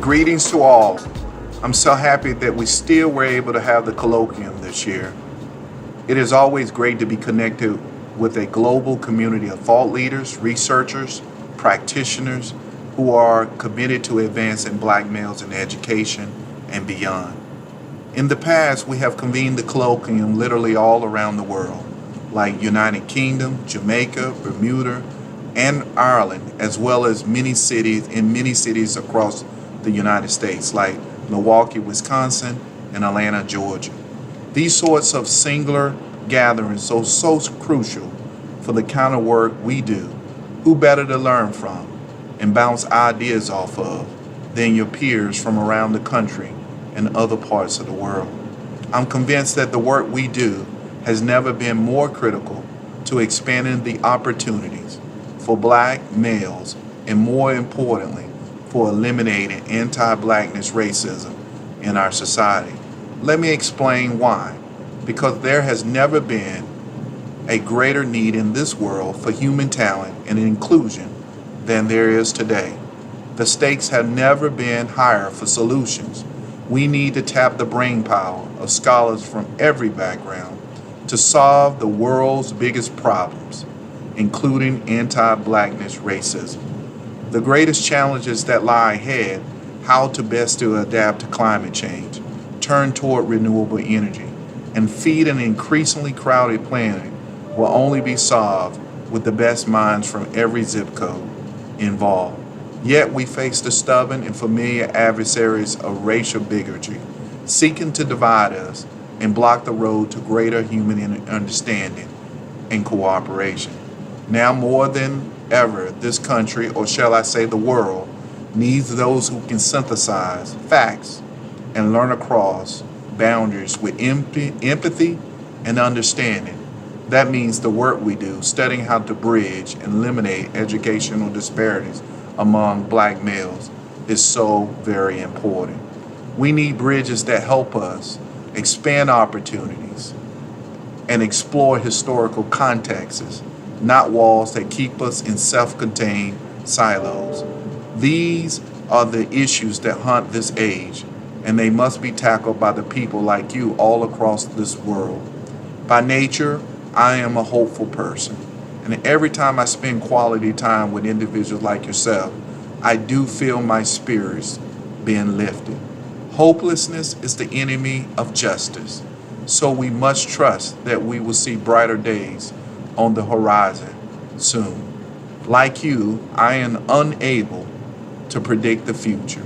Greetings to all. I'm so happy that we still were able to have the colloquium this year. It is always great to be connected with a global community of thought leaders, researchers, practitioners who are committed to advancing black males in education and beyond. In the past, we have convened the colloquium literally all around the world, like United Kingdom, Jamaica, Bermuda, and Ireland, as well as many cities across the United States, like Milwaukee, Wisconsin, and Atlanta, Georgia. These sorts of singular gatherings are so crucial for the kind of work we do. Who better to learn from and bounce ideas off of than your peers from around the country and other parts of the world? I'm convinced that the work we do has never been more critical to expanding the opportunities for black males and, more importantly, for eliminating anti-blackness racism in our society. Let me explain why. Because there has never been a greater need in this world for human talent and inclusion than there is today. The stakes have never been higher for solutions. We need to tap the brainpower of scholars from every background to solve the world's biggest problems, including anti-blackness racism. The greatest challenges that lie ahead, how to best to adapt to climate change, turn toward renewable energy, and feed an increasingly crowded planet will only be solved with the best minds from every zip code involved. Yet we face the stubborn and familiar adversaries of racial bigotry, seeking to divide us and block the road to greater human understanding and cooperation. Now more than ever, this country, or shall I say the world, needs those who can synthesize facts and learn across boundaries with empathy and understanding. That means the work we do, studying how to bridge and eliminate educational disparities among black males, is so very important. We need bridges that help us expand opportunities and explore historical contexts, not walls that keep us in self-contained silos. These are the issues that haunt this age, and they must be tackled by the people like you all across this world. By nature, I am a hopeful person, and every time I spend quality time with individuals like yourself, I do feel my spirits being lifted. Hopelessness is the enemy of justice, so we must trust that we will see brighter days on the horizon soon. Like you, I am unable to predict the future.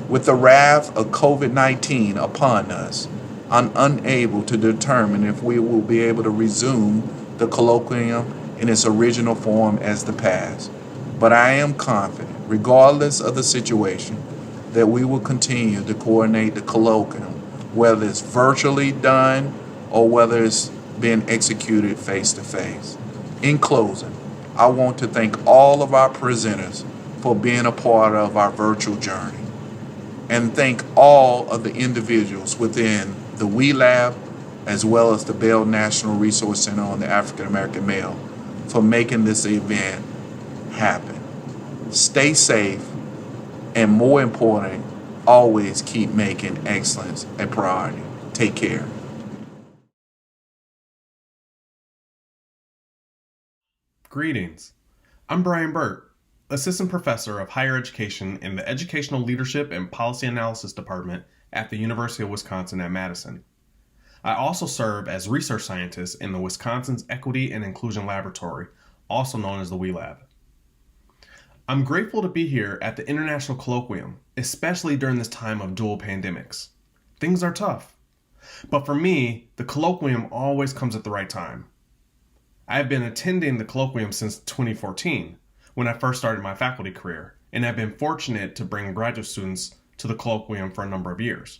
With the wrath of COVID-19 upon us, I'm unable to determine if we will be able to resume the colloquium in its original form as the past. But I am confident, regardless of the situation, that we will continue to coordinate the colloquium, whether it's virtually done or whether it's being executed face to face. In closing, I want to thank all of our presenters for being a part of our virtual journey, and thank all of the individuals within the We Lab as well as the Bell National Resource Center on the African American Male for making this event happen. Stay safe, and more important, always keep making excellence a priority. Take care. Greetings. I'm Brian Burt, Assistant Professor of Higher Education in the Educational Leadership and Policy Analysis Department at the University of Wisconsin at Madison. I also serve as Research Scientist in the Wisconsin's Equity and Inclusion Laboratory, also known as the We Lab. I'm grateful to be here at the International Colloquium, especially during this time of dual pandemics. Things are tough, but for me, the colloquium always comes at the right time. I've been attending the colloquium since 2014, when I first started my faculty career, and I've been fortunate to bring graduate students to the colloquium for a number of years.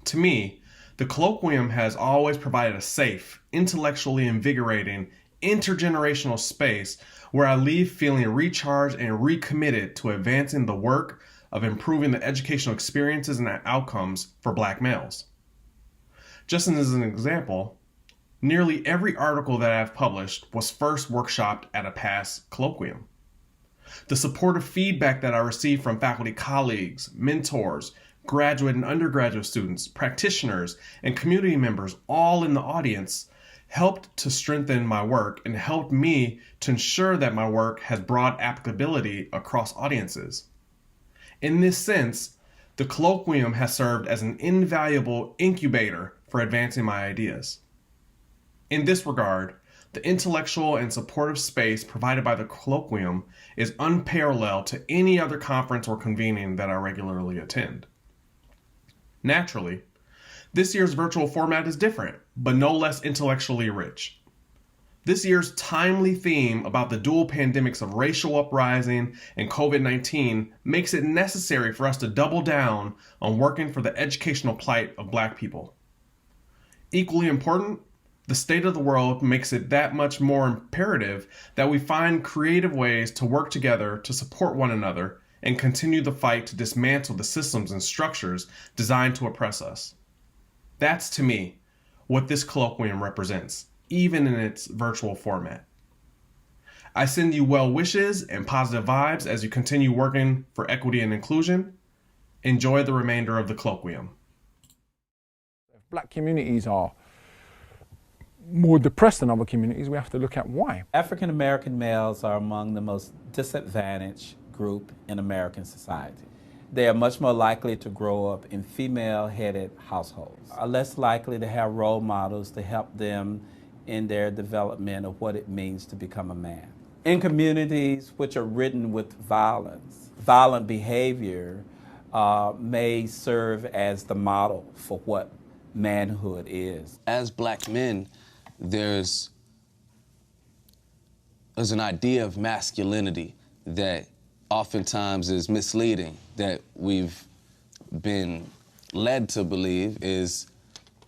To me, the colloquium has always provided a safe, intellectually invigorating, intergenerational space where I leave feeling recharged and recommitted to advancing the work of improving the educational experiences and outcomes for black males. Just as an example, nearly every article that I've published was first workshopped at a past colloquium. The supportive feedback that I received from faculty colleagues, mentors, graduate and undergraduate students, practitioners, and community members, all in the audience, helped to strengthen my work and helped me to ensure that my work has broad applicability across audiences. In this sense, the colloquium has served as an invaluable incubator for advancing my ideas. In this regard, the intellectual and supportive space provided by the colloquium is unparalleled to any other conference or convening that I regularly attend. Naturally, this year's virtual format is different, but no less intellectually rich. This year's timely theme about the dual pandemics of racial uprising and COVID-19 makes it necessary for us to double down on working for the educational plight of Black people. Equally important, the state of the world makes it that much more imperative that we find creative ways to work together to support one another and continue the fight to dismantle the systems and structures designed to oppress us. That's, to me, what this colloquium represents, even in its virtual format. I send you well wishes and positive vibes as you continue working for equity and inclusion. Enjoy the remainder of the colloquium. If Black communities are more depressed than other communities, we have to look at why. African American males are among the most disadvantaged group in American society. They are much more likely to grow up in female-headed households, are less likely to have role models to help them in their development of what it means to become a man. In communities which are ridden with violence, violent behavior may serve as the model for what manhood is. As Black men, there's an idea of masculinity that oftentimes is misleading, that we've been led to believe is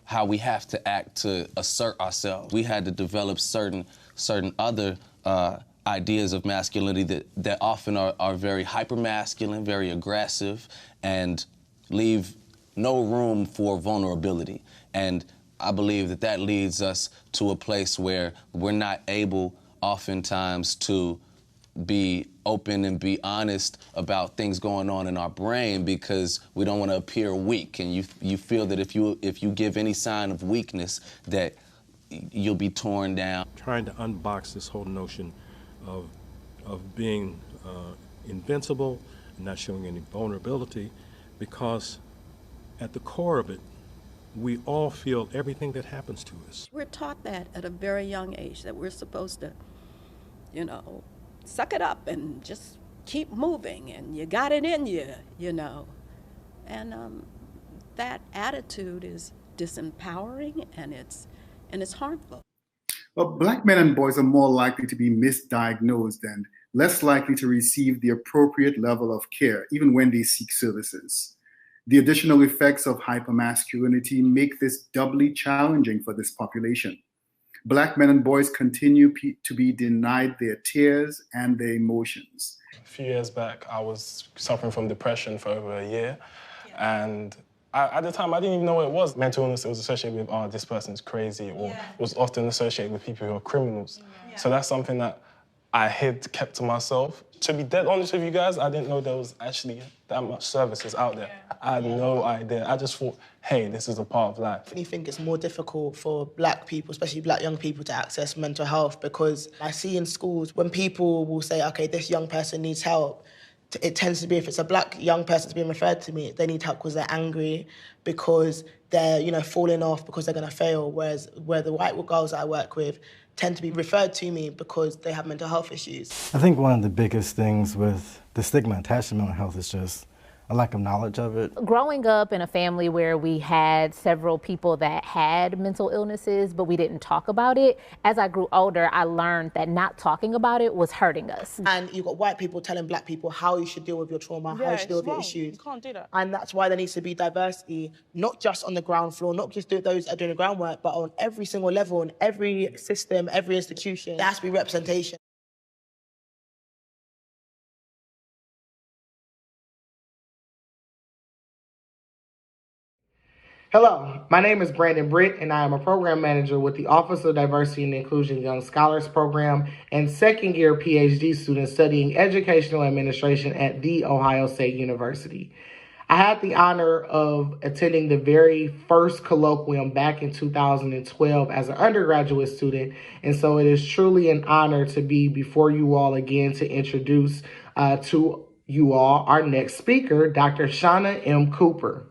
how we have to act to assert ourselves. We had to develop certain other ideas of masculinity that often are very hyper-masculine, very aggressive, and leave no room for vulnerability. And I believe that leads us to a place where we're not able oftentimes to be open and be honest about things going on in our brain because we don't want to appear weak, and you feel that if you give any sign of weakness that you'll be torn down. Trying to unbox this whole notion of being invincible and not showing any vulnerability, because at the core of it, we all feel everything that happens to us. We're taught that at a very young age, that we're supposed to, suck it up and just keep moving, and you got it in you, And that attitude is disempowering, and it's harmful. Well, Black men and boys are more likely to be misdiagnosed and less likely to receive the appropriate level of care, even when they seek services. The additional effects of hypermasculinity make this doubly challenging for this population. Black men and boys continue to be denied their tears and their emotions. A few years back, I was suffering from depression for over a year. And at the time, I didn't even know what it was. Mental illness, it was associated with, oh, this person's crazy, or it was often associated with people who are criminals. So that's something that I kept to myself. To be dead honest with you guys, I didn't know there was actually that much services out there. I had no idea. I just thought, hey, this is a part of life. I think it's more difficult for Black people, especially Black young people, to access mental health, because I see in schools when people will say, okay, this young person needs help, it tends to be, if it's a Black young person that's being referred to me, they need help because they're angry, because they're, falling off, because they're going to fail, whereas where the white girls I work with tend to be referred to me because they have mental health issues. I think one of the biggest things with the stigma attached to mental health is just a lack of knowledge of it. Growing up in a family where we had several people that had mental illnesses, but we didn't talk about it, as I grew older, I learned that not talking about it was hurting us. And you've got white people telling Black people how you should deal with your trauma, how you should deal with your issues. You can't do that. And that's why there needs to be diversity, not just on the ground floor, not just those that are doing the groundwork, but on every single level, in every system, every institution. There has to be representation. Hello, my name is Brandon Britt, and I am a program manager with the Office of Diversity and Inclusion Young Scholars Program and second year PhD student studying educational administration at The Ohio State University. I had the honor of attending the very first colloquium back in 2012 as an undergraduate student, and so it is truly an honor to be before you all again to introduce to you all our next speaker, Dr. Shauna M. Cooper.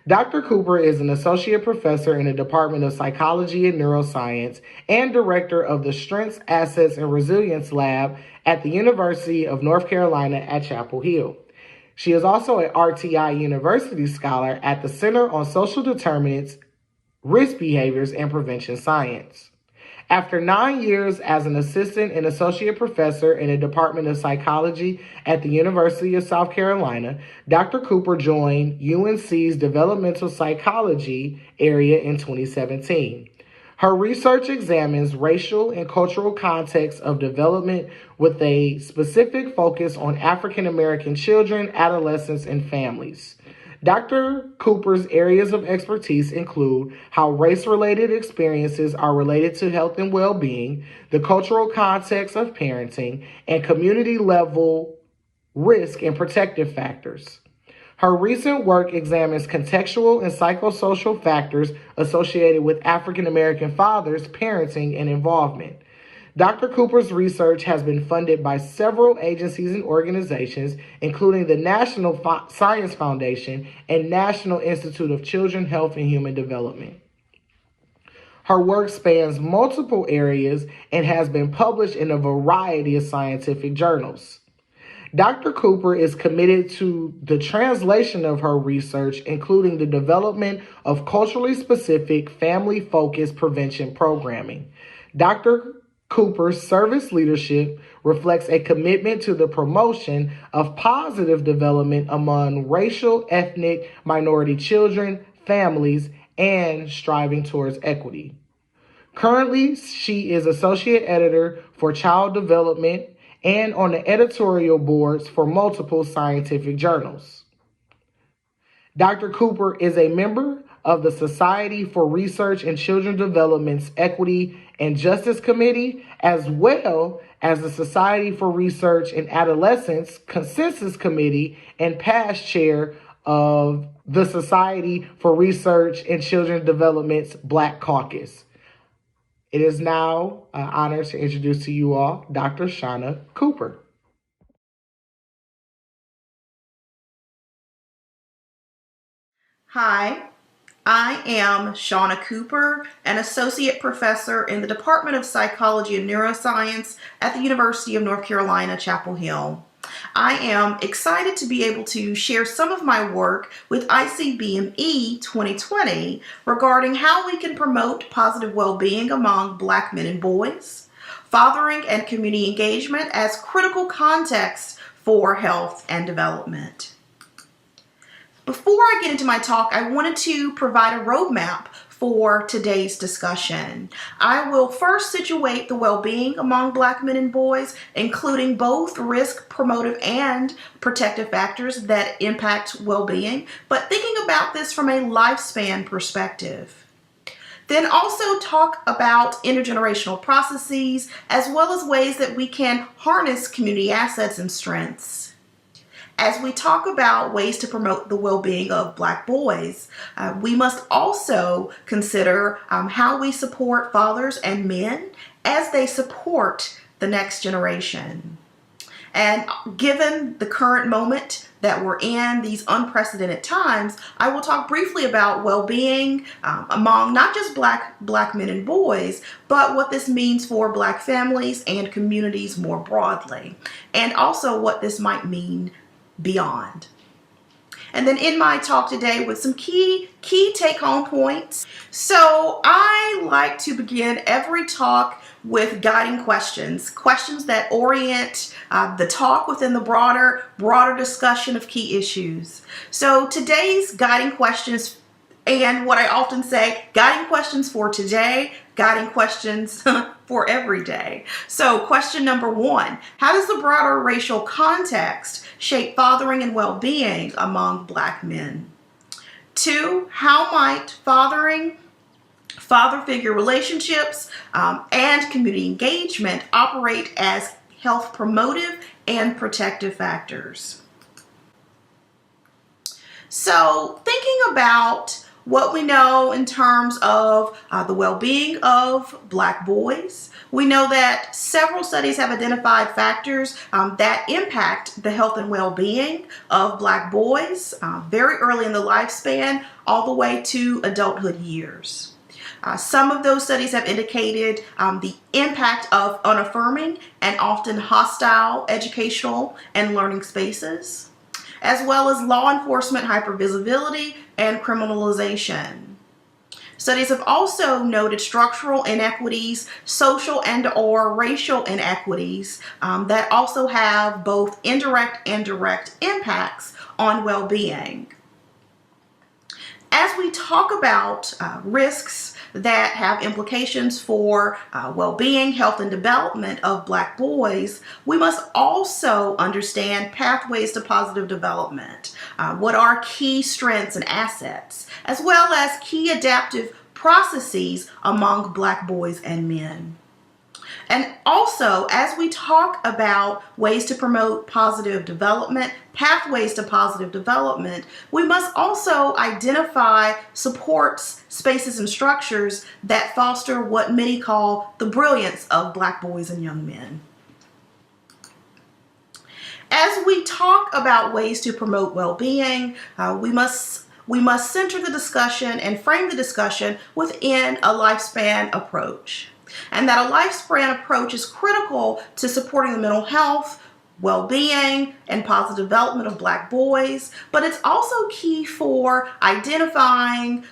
Dr. Cooper is an associate professor in the Department of Psychology and Neuroscience and director of the Strengths, Assets, and Resilience Lab at the University of North Carolina at Chapel Hill. She is also an RTI University Scholar at the Center on Social Determinants, Risk Behaviors, and Prevention Science. After 9 years as an assistant and associate professor in the Department of Psychology at the University of South Carolina, Dr. Cooper joined UNC's Developmental Psychology area in 2017. Her research examines racial and cultural contexts of development with a specific focus on African American children, adolescents, and families. Dr. Cooper's areas of expertise include how race-related experiences are related to health and well-being, the cultural context of parenting, and community-level risk and protective factors. Her recent work examines contextual and psychosocial factors associated with African American fathers, parenting, and involvement. Dr. Cooper's research has been funded by several agencies and organizations, including the National Science Foundation and National Institute of Children, Health, and Human Development. Her work spans multiple areas and has been published in a variety of scientific journals. Dr. Cooper is committed to the translation of her research, including the development of culturally specific, family-focused prevention programming. Dr. Cooper's service leadership reflects a commitment to the promotion of positive development among racial, ethnic, minority children, families, and striving towards equity. Currently, she is associate editor for child development and on the editorial boards for multiple scientific journals. Dr. Cooper is a member of the Society for Research and Children Development's Equity and Justice Committee, as well as the Society for Research and Adolescence Consensus Committee and past chair of the Society for Research and Children Development's Black Caucus. It is now an honor to introduce to you all Dr. Shauna Cooper. Hi, I am Shauna Cooper, an associate professor in the Department of Psychology and Neuroscience at the University of North Carolina, Chapel Hill. I am excited to be able to share some of my work with ICBME 2020 regarding how we can promote positive well-being among Black men and boys, fathering and community engagement as critical context for health and development. Before I get into my talk, I wanted to provide a roadmap for today's discussion. I will first situate the well-being among Black men and boys, including both risk, promotive, and protective factors that impact well-being, but thinking about this from a lifespan perspective. Then also talk about intergenerational processes, as well as ways that we can harness community assets and strengths. As we talk about ways to promote the well-being of Black boys, we must also consider how we support fathers and men as they support the next generation. And given the current moment that we're in, these unprecedented times, I will talk briefly about well-being among not just Black men and boys, but what this means for Black families and communities more broadly, and also what this might mean beyond. And then in my talk today with some key take-home points. So I like to begin every talk with guiding questions that orient the talk within the broader discussion of key issues. So today's guiding questions, and what I often say, guiding questions for today, guiding questions for every day. So question number 1, how does the broader racial context shape fathering and well-being among Black men? 2, how might father figure relationships and community engagement operate as health promotive and protective factors? So thinking about what we know in terms of the well-being of Black boys, we know that several studies have identified factors that impact the health and well-being of Black boys very early in the lifespan all the way to adulthood years. Some of those studies have indicated the impact of unaffirming and often hostile educational and learning spaces, as well as law enforcement hypervisibility and criminalization. Studies have also noted structural inequities, social and/or racial inequities that also have both indirect and direct impacts on well-being. As we talk about risks that have implications for well-being, health, and development of Black boys, we must also understand pathways to positive development. What are key strengths and assets, as well as key adaptive processes among Black boys and men. And also, as we talk about ways to promote positive development, pathways to positive development, we must also identify supports, spaces, and structures that foster what many call the brilliance of Black boys and young men. As we talk about ways to promote well-being, we must center the discussion and frame the discussion within a lifespan approach. And that a lifespan approach is critical to supporting the mental health, well-being, and positive development of Black boys, but it's also key for identifying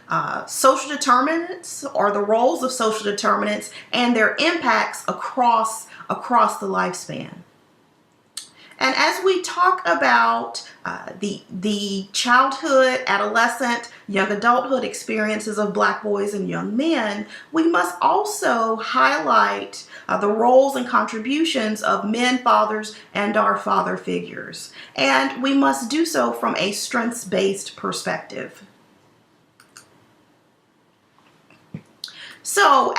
social determinants or the roles of social determinants and their impacts across the lifespan. And as we talk about the childhood, adolescent, young adulthood experiences of Black boys and young men, we must also highlight the roles and contributions of men, fathers, and our father figures. And we must do so from a strengths-based perspective. So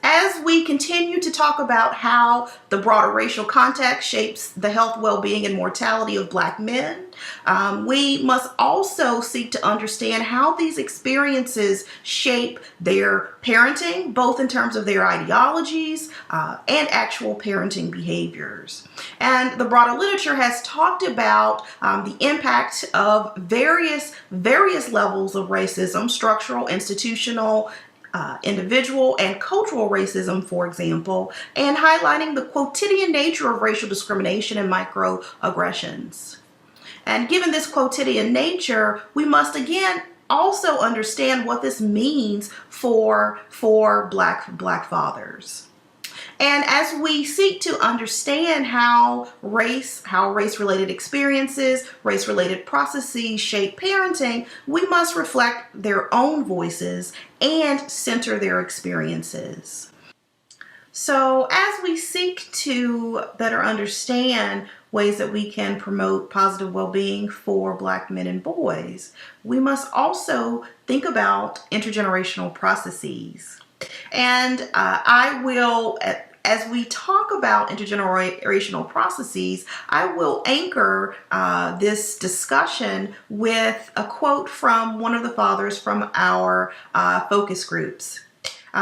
as we continue to talk about how the broader racial context shapes the health, well-being, and mortality of Black men, we must also seek to understand how these experiences shape their parenting, both in terms of their ideologies and actual parenting behaviors. And the broader literature has talked about the impact of various levels of racism, structural, institutional, individual, and cultural racism, for example, and highlighting the quotidian nature of racial discrimination and microaggressions. And given this quotidian nature, we must again also understand what this means for Black fathers. And as we seek to understand how race-related experiences, race-related processes shape parenting, we must reflect their own voices and center their experiences. So as we seek to better understand ways that we can promote positive well-being for Black men and boys, we must also think about intergenerational processes. And I will, as we talk about intergenerational processes, I will anchor this discussion with a quote from one of the fathers from our focus groups.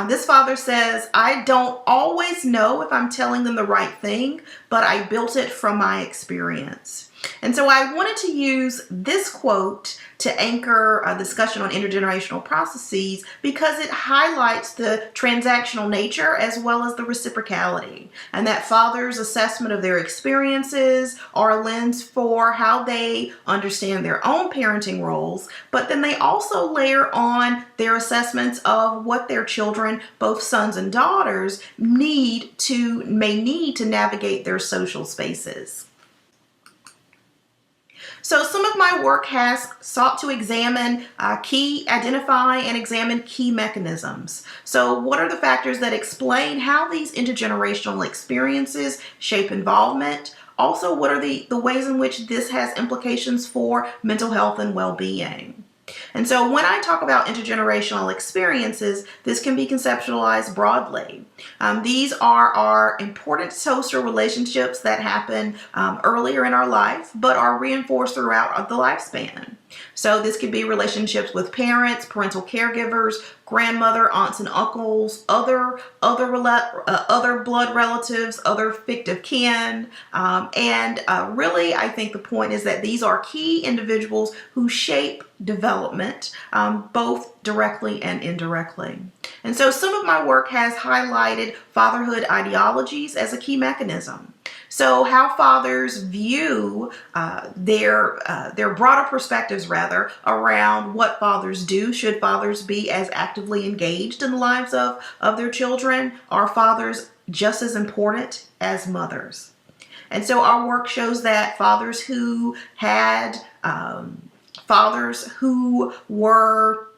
This father says, "I don't always know if I'm telling them the right thing, but I built it from my experience." And so I wanted to use this quote to anchor a discussion on intergenerational processes because it highlights the transactional nature as well as the reciprocality, and that fathers' assessment of their experiences are a lens for how they understand their own parenting roles, but then they also layer on their assessments of what their children, both sons and daughters, may need to navigate their social spaces. So some of my work has sought to identify and examine key mechanisms. So what are the factors that explain how these intergenerational experiences shape involvement? Also, what are the ways in which this has implications for mental health and well-being? And so when I talk about intergenerational experiences, this can be conceptualized broadly. These are our important social relationships that happen earlier in our life, but are reinforced throughout the lifespan. So this could be relationships with parents, parental caregivers, grandmother, aunts and uncles, other blood relatives, other fictive kin, and really I think the point is that these are key individuals who shape development, both directly and indirectly. And so some of my work has highlighted fatherhood ideologies as a key mechanism. So how fathers view their broader perspectives, rather, around what fathers do. Should fathers be as actively engaged in the lives of their children? Are fathers just as important as mothers? And so our work shows that fathers who were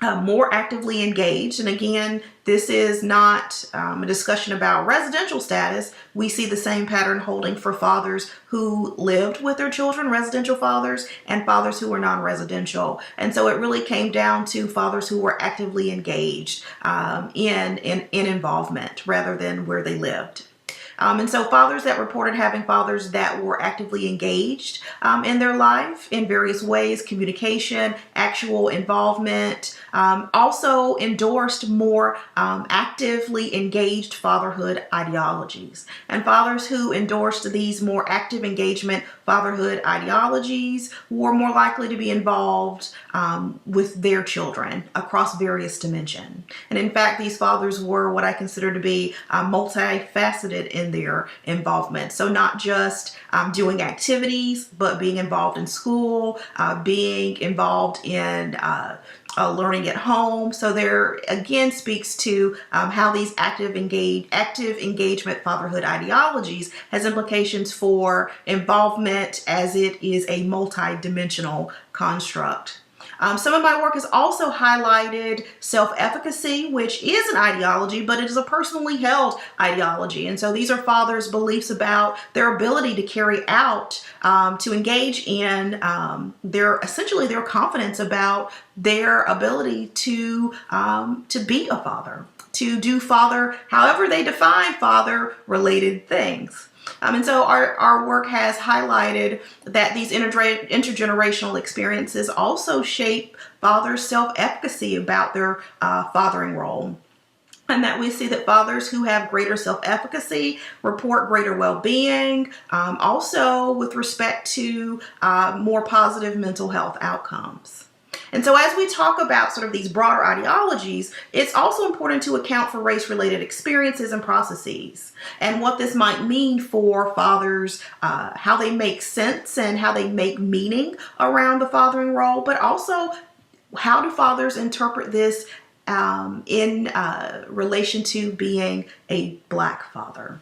more actively engaged, and again, this is not a discussion about residential status. We see the same pattern holding for fathers who lived with their children, residential fathers, and fathers who were non-residential. And so it really came down to fathers who were actively engaged in involvement rather than where they lived. And so fathers that reported having fathers that were actively engaged in their life in various ways, communication, actual involvement, also endorsed more actively engaged fatherhood ideologies. And fathers who endorsed these more active engagement fatherhood ideologies were more likely to be involved with their children across various dimensions. And in fact, these fathers were what I consider to be multifaceted in their involvement. So not just doing activities, but being involved in school, being involved in learning at home. So there again speaks to how these active engagement fatherhood ideologies has implications for involvement, as it is a multi-dimensional construct. Some of my work has also highlighted self-efficacy, which is an ideology, but it is a personally held ideology. And so these are fathers' beliefs about their ability to carry out, to engage in their confidence about their ability to be a father, to do father, however they define father-related things. And so our work has highlighted that these intergenerational experiences also shape fathers' self-efficacy about their fathering role. And that we see that fathers who have greater self-efficacy report greater well-being, also with respect to more positive mental health outcomes. And so as we talk about sort of these broader ideologies, it's also important to account for race-related experiences and processes and what this might mean for fathers, how they make sense and how they make meaning around the fathering role, but also how do fathers interpret this in relation to being a Black father.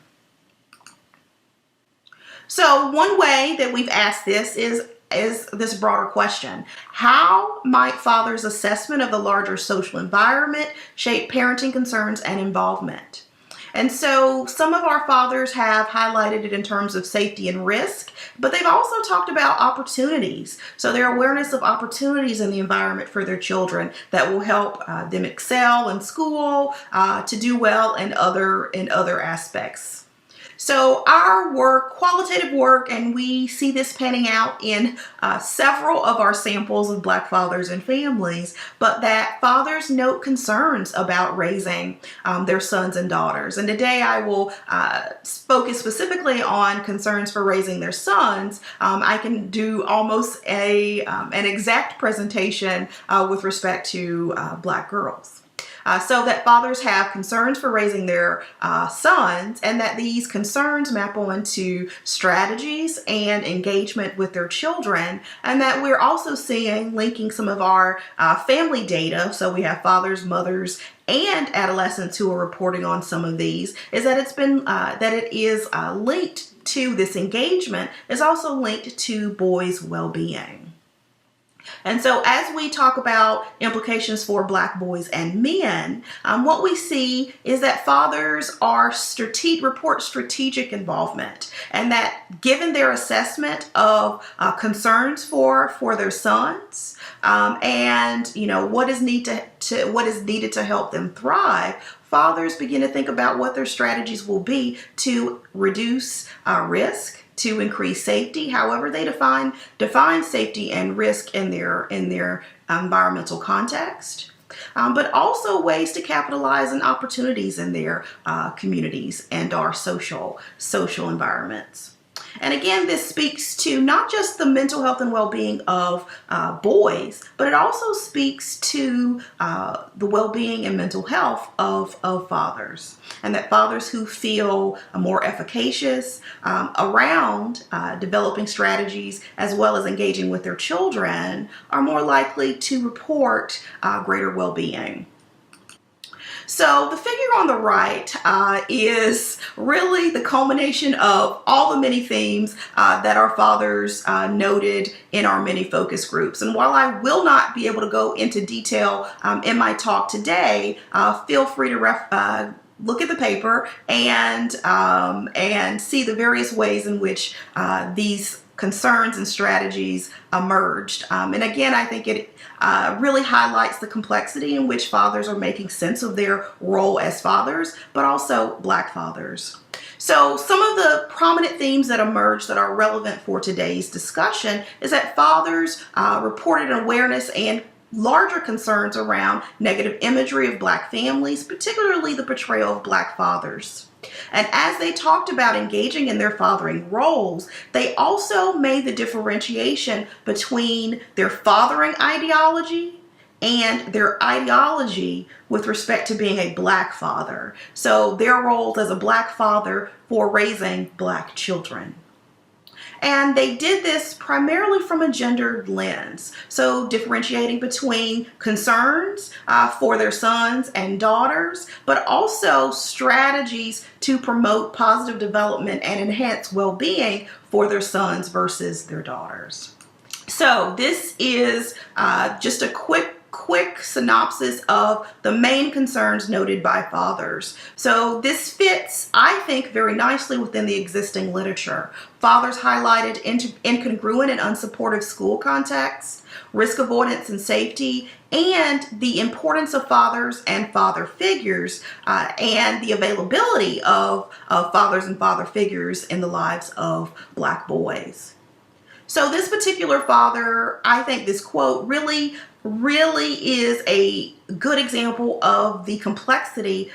So one way that we've asked this is this broader question. How might fathers' assessment of the larger social environment shape parenting concerns and involvement? And so some of our fathers have highlighted it in terms of safety and risk, but they've also talked about opportunities. So their awareness of opportunities in the environment for their children that will help them excel in school, to do well in other aspects. So our work, qualitative work, and we see this panning out in several of our samples of Black fathers and families, but that fathers note concerns about raising their sons and daughters. And today I will focus specifically on concerns for raising their sons. I can do almost an exact presentation with respect to Black girls. So that fathers have concerns for raising their sons, and that these concerns map onto strategies and engagement with their children, and that we're also seeing, linking some of our family data, so we have fathers, mothers, and adolescents who are reporting on some of these, is that it is linked to this engagement, is also linked to boys' well-being. And so as we talk about implications for Black boys and men, what we see is that fathers report strategic involvement, and that given their assessment of concerns for their sons, and what is needed to help them thrive, fathers begin to think about what their strategies will be to reduce risk, to increase safety, however they define safety and risk in their environmental context, but also ways to capitalize on opportunities in their communities and our social environments. And again, this speaks to not just the mental health and well-being of boys, but it also speaks to the well-being and mental health of fathers. And that fathers who feel more efficacious around developing strategies as well as engaging with their children are more likely to report greater well-being. So the figure on the right is really the culmination of all the many themes that our fathers noted in our many focus groups. And while I will not be able to go into detail in my talk today, feel free to look at the paper and see the various ways in which these concerns and strategies emerged. And again, I think it really highlights the complexity in which fathers are making sense of their role as fathers, but also Black fathers. So some of the prominent themes that emerged that are relevant for today's discussion is that fathers reported awareness and larger concerns around negative imagery of Black families, particularly the portrayal of Black fathers. And as they talked about engaging in their fathering roles, they also made the differentiation between their fathering ideology and their ideology with respect to being a Black father. So their roles as a Black father for raising Black children. And they did this primarily from a gendered lens. So differentiating between concerns for their sons and daughters, but also strategies to promote positive development and enhance well-being for their sons versus their daughters. So this is just a quick synopsis of the main concerns noted by fathers. So this fits, I think, very nicely within the existing literature. Fathers highlighted incongruent and unsupportive school contexts, risk avoidance and safety, and the importance of fathers and father figures, and the availability of fathers and father figures in the lives of Black boys. So this particular father, I think this quote really is a good example of the complexity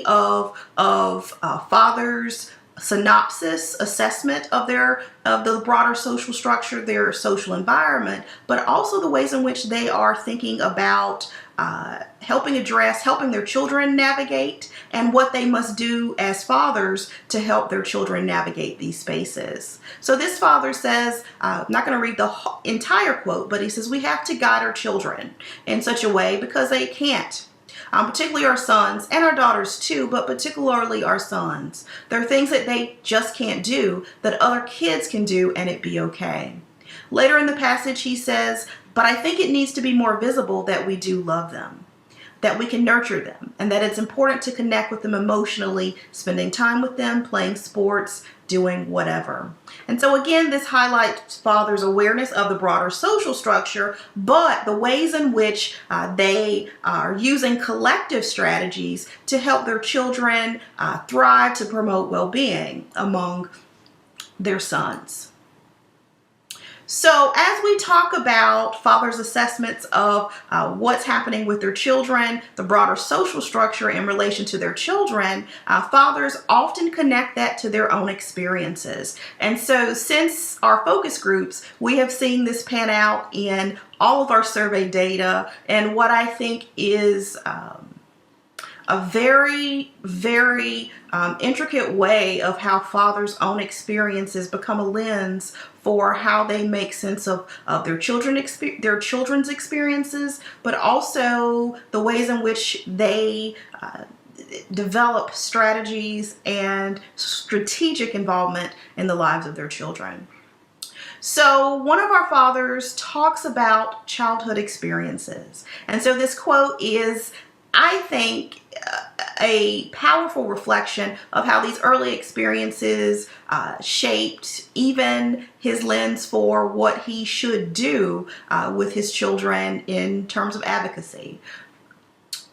of fathers' synopsis assessment of the broader social structure, their social environment, but also the ways in which they are thinking about helping their children navigate, and what they must do as fathers to help their children navigate these spaces. So this father says, I'm not going to read the entire quote, but he says, we have to guide our children in such a way because they can't. Particularly our sons and our daughters too, but particularly our sons. There are things that they just can't do that other kids can do and it be okay. Later in the passage he says, but I think it needs to be more visible that we do love them, that we can nurture them, and that it's important to connect with them emotionally, spending time with them, playing sports, doing whatever. And so again, this highlights fathers' awareness of the broader social structure, but the ways in which they are using collective strategies to help their children thrive, to promote well-being among their sons. So as we talk about fathers' assessments of what's happening with their children, the broader social structure in relation to their children, fathers often connect that to their own experiences. And so since our focus groups, we have seen this pan out in all of our survey data, and what I think is a very, very intricate way of how fathers' own experiences become a lens for how they make sense of their children's experiences, but also the ways in which they develop strategies and strategic involvement in the lives of their children. So one of our fathers talks about childhood experiences. And so this quote is, I think, a powerful reflection of how these early experiences shaped even his lens for what he should do with his children in terms of advocacy.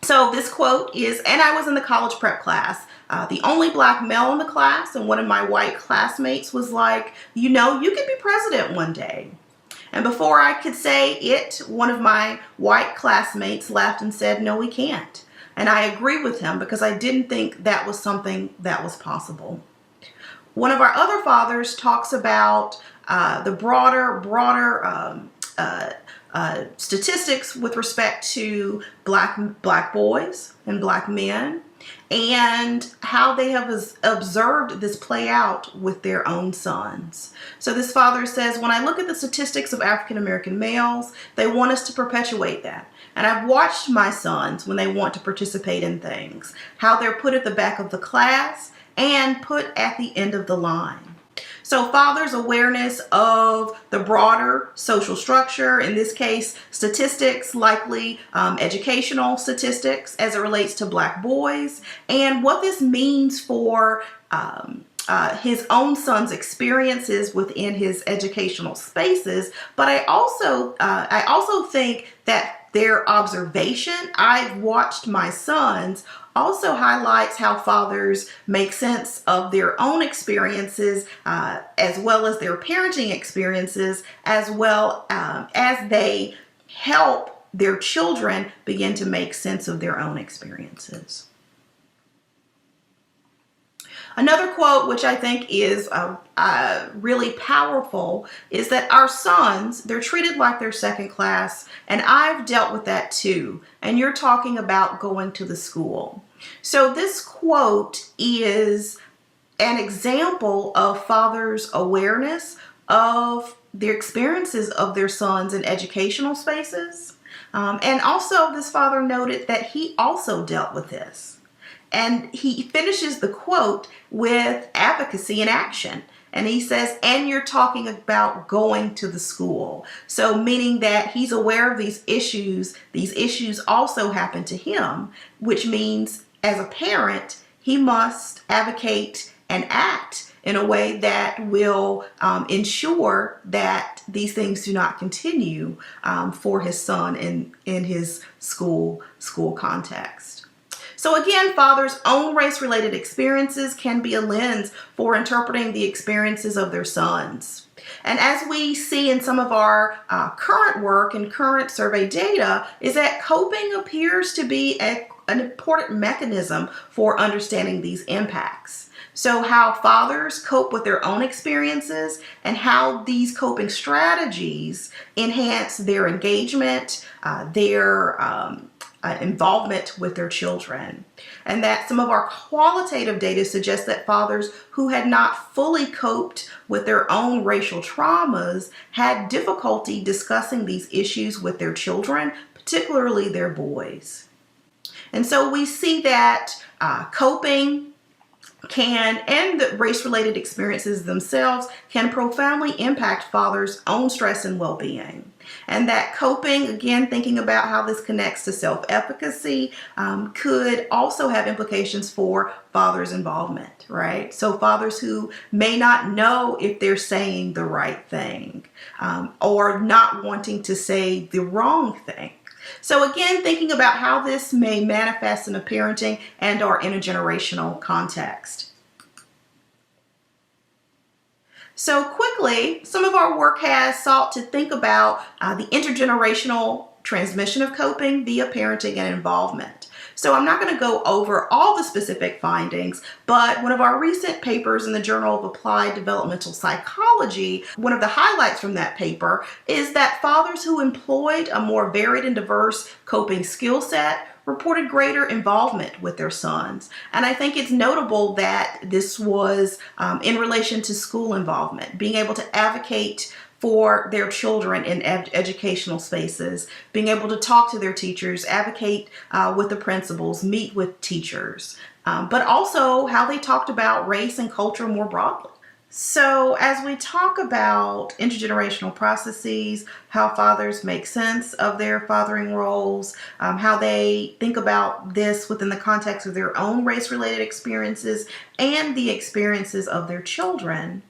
So this quote is, and I was in the college prep class, the only black male in the class, and one of my white classmates was like, you know, you could be president one day. And before I could say it, one of my white classmates laughed and said, no, we can't. And I agree with him because I didn't think that was something that was possible. One of our other fathers talks about the broader statistics with respect to black boys and black men, and how they have observed this play out with their own sons. So this father says, when I look at the statistics of African American males, they want us to perpetuate that. And I've watched my sons when they want to participate in things, how they're put at the back of the class and put at the end of the line. So fathers' awareness of the broader social structure, in this case, statistics, likely educational statistics as it relates to black boys, and what this means for his own son's experiences within his educational spaces. But I also think that their observation, I've watched my sons, also highlights how fathers make sense of their own experiences as well as their parenting experiences, as well as they help their children begin to make sense of their own experiences. Another quote, which I think is really powerful, is that our sons, they're treated like they're second class, and I've dealt with that too. And you're talking about going to the school. So this quote is an example of fathers' awareness of their experiences of their sons in educational spaces. And also this father noted that he also dealt with this. And he finishes the quote with advocacy in action. And he says, and you're talking about going to the school. So meaning that he's aware of these issues also happen to him, which means as a parent, he must advocate and act in a way that will ensure that these things do not continue for his son in his school context. So again, fathers' own race-related experiences can be a lens for interpreting the experiences of their sons. And as we see in some of our current work and current survey data, is that coping appears to be an important mechanism for understanding these impacts. So how fathers cope with their own experiences and how these coping strategies enhance their engagement, their involvement with their children. And that some of our qualitative data suggests that fathers who had not fully coped with their own racial traumas had difficulty discussing these issues with their children, particularly their boys. And so we see that coping and the race-related experiences themselves can profoundly impact fathers' own stress and well-being. And that coping, again, thinking about how this connects to self-efficacy, could also have implications for fathers' involvement, right? So fathers who may not know if they're saying the right thing, or not wanting to say the wrong thing. So again, thinking about how this may manifest in a parenting and or intergenerational context. So quickly, some of our work has sought to think about the intergenerational transmission of coping via parenting and involvement. So I'm not going to go over all the specific findings, but one of our recent papers in the Journal of Applied Developmental Psychology, one of the highlights from that paper is that fathers who employed a more varied and diverse coping skill set reported greater involvement with their sons. And I think it's notable that this was in relation to school involvement, being able to advocate for their children in educational spaces, being able to talk to their teachers, advocate with the principals, meet with teachers, but also how they talked about race and culture more broadly. So, as we talk about intergenerational processes, how fathers make sense of their fathering roles, how they think about this within the context of their own race-related experiences and the experiences of their children,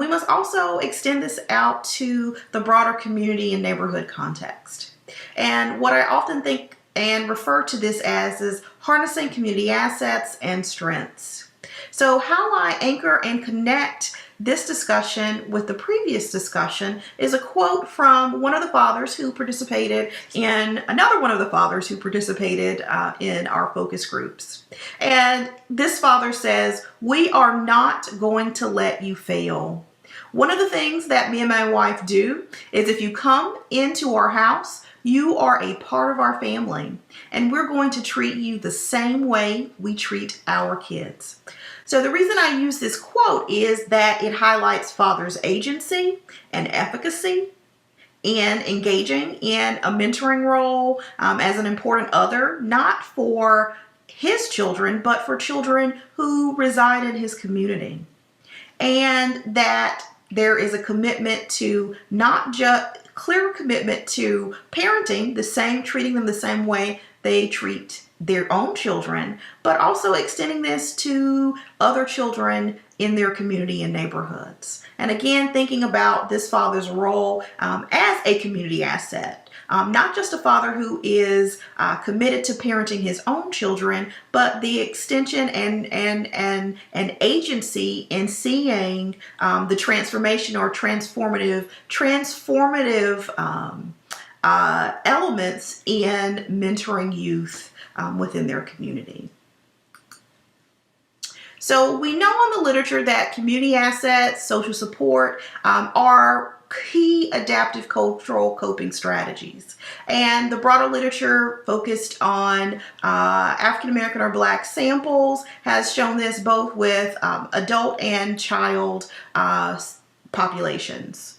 we must also extend this out to the broader community and neighborhood context. And what I often think and refer to this as is harnessing community assets and strengths. So how I anchor and connect this discussion with the previous discussion is a quote from one of the fathers who participated in another one of the fathers who participated in our focus groups. And this father says, "We are not going to let you fail. One of the things that me and my wife do is if you come into our house, you are a part of our family, and we're going to treat you the same way we treat our kids." So the reason I use this quote is that it highlights fathers' agency and efficacy in engaging in a mentoring role as an important other, not for his children, but for children who reside in his community. And that there is a commitment to not just clear commitment to parenting the same, treating them the same way they treat their own children, but also extending this to other children in their community and neighborhoods. And again, thinking about this father's role as a community asset. Not just a father who is committed to parenting his own children, but the extension and agency in seeing the transformation or transformative elements in mentoring youth within their community. So we know in the literature that community assets, social support are key adaptive cultural coping strategies. And the broader literature focused on African American or Black samples has shown this both with adult and child populations.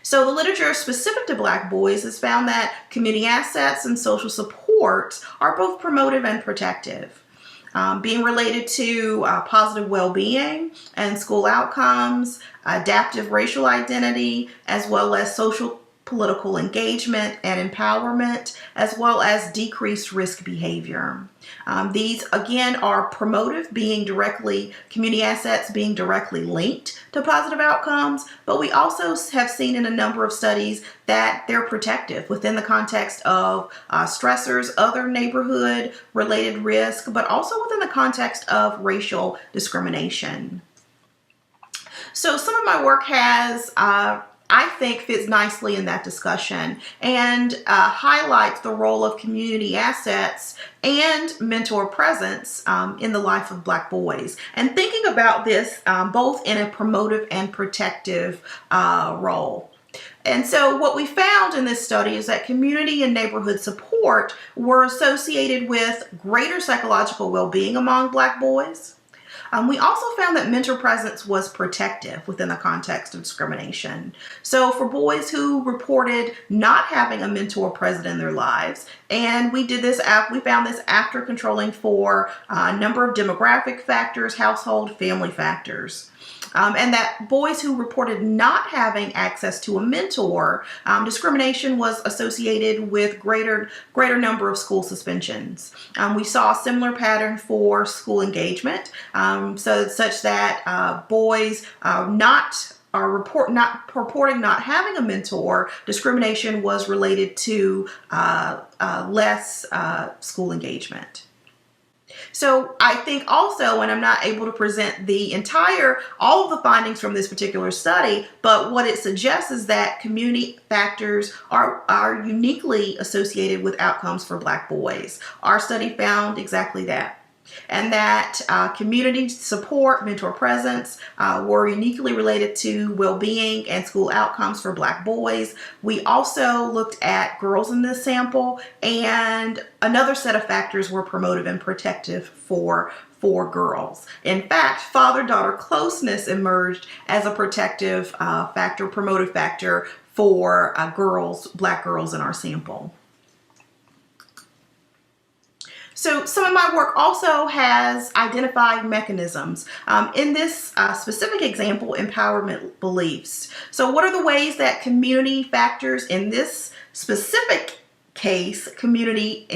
So the literature specific to Black boys has found that community assets and social support are both promotive and protective. Being related to positive well-being and school outcomes, adaptive racial identity, as well as social political engagement and empowerment, as well as decreased risk behavior. These again are promotive, community assets being directly linked to positive outcomes, but we also have seen in a number of studies that they're protective within the context of stressors, other neighborhood related risk, but also within the context of racial discrimination. So some of my work has I think fits nicely in that discussion and highlights the role of community assets and mentor presence in the life of Black boys. And thinking about this both in a promotive and protective role. And so what we found in this study is that community and neighborhood support were associated with greater psychological well-being among Black boys. We also found that mentor presence was protective within the context of discrimination. So for boys who reported not having a mentor present in their lives, and we found this after controlling for a number of demographic factors, household, family factors. And that boys who reported not having access to a mentor, discrimination was associated with greater number of school suspensions. We saw a similar pattern for school engagement, such that boys reporting not having a mentor, discrimination was related to less school engagement. So I think also, and I'm not able to present all of the findings from this particular study, but what it suggests is that community factors are uniquely associated with outcomes for Black boys. Our study found exactly that. And that community support, mentor presence were uniquely related to well-being and school outcomes for Black boys. We also looked at girls in this sample, and another set of factors were promotive and protective for girls. In fact, father-daughter closeness emerged as a protective promotive factor for Black girls in our sample. So some of my work also has identified mechanisms. In this specific example, empowerment beliefs. So what are the ways that community factors in this specific case, community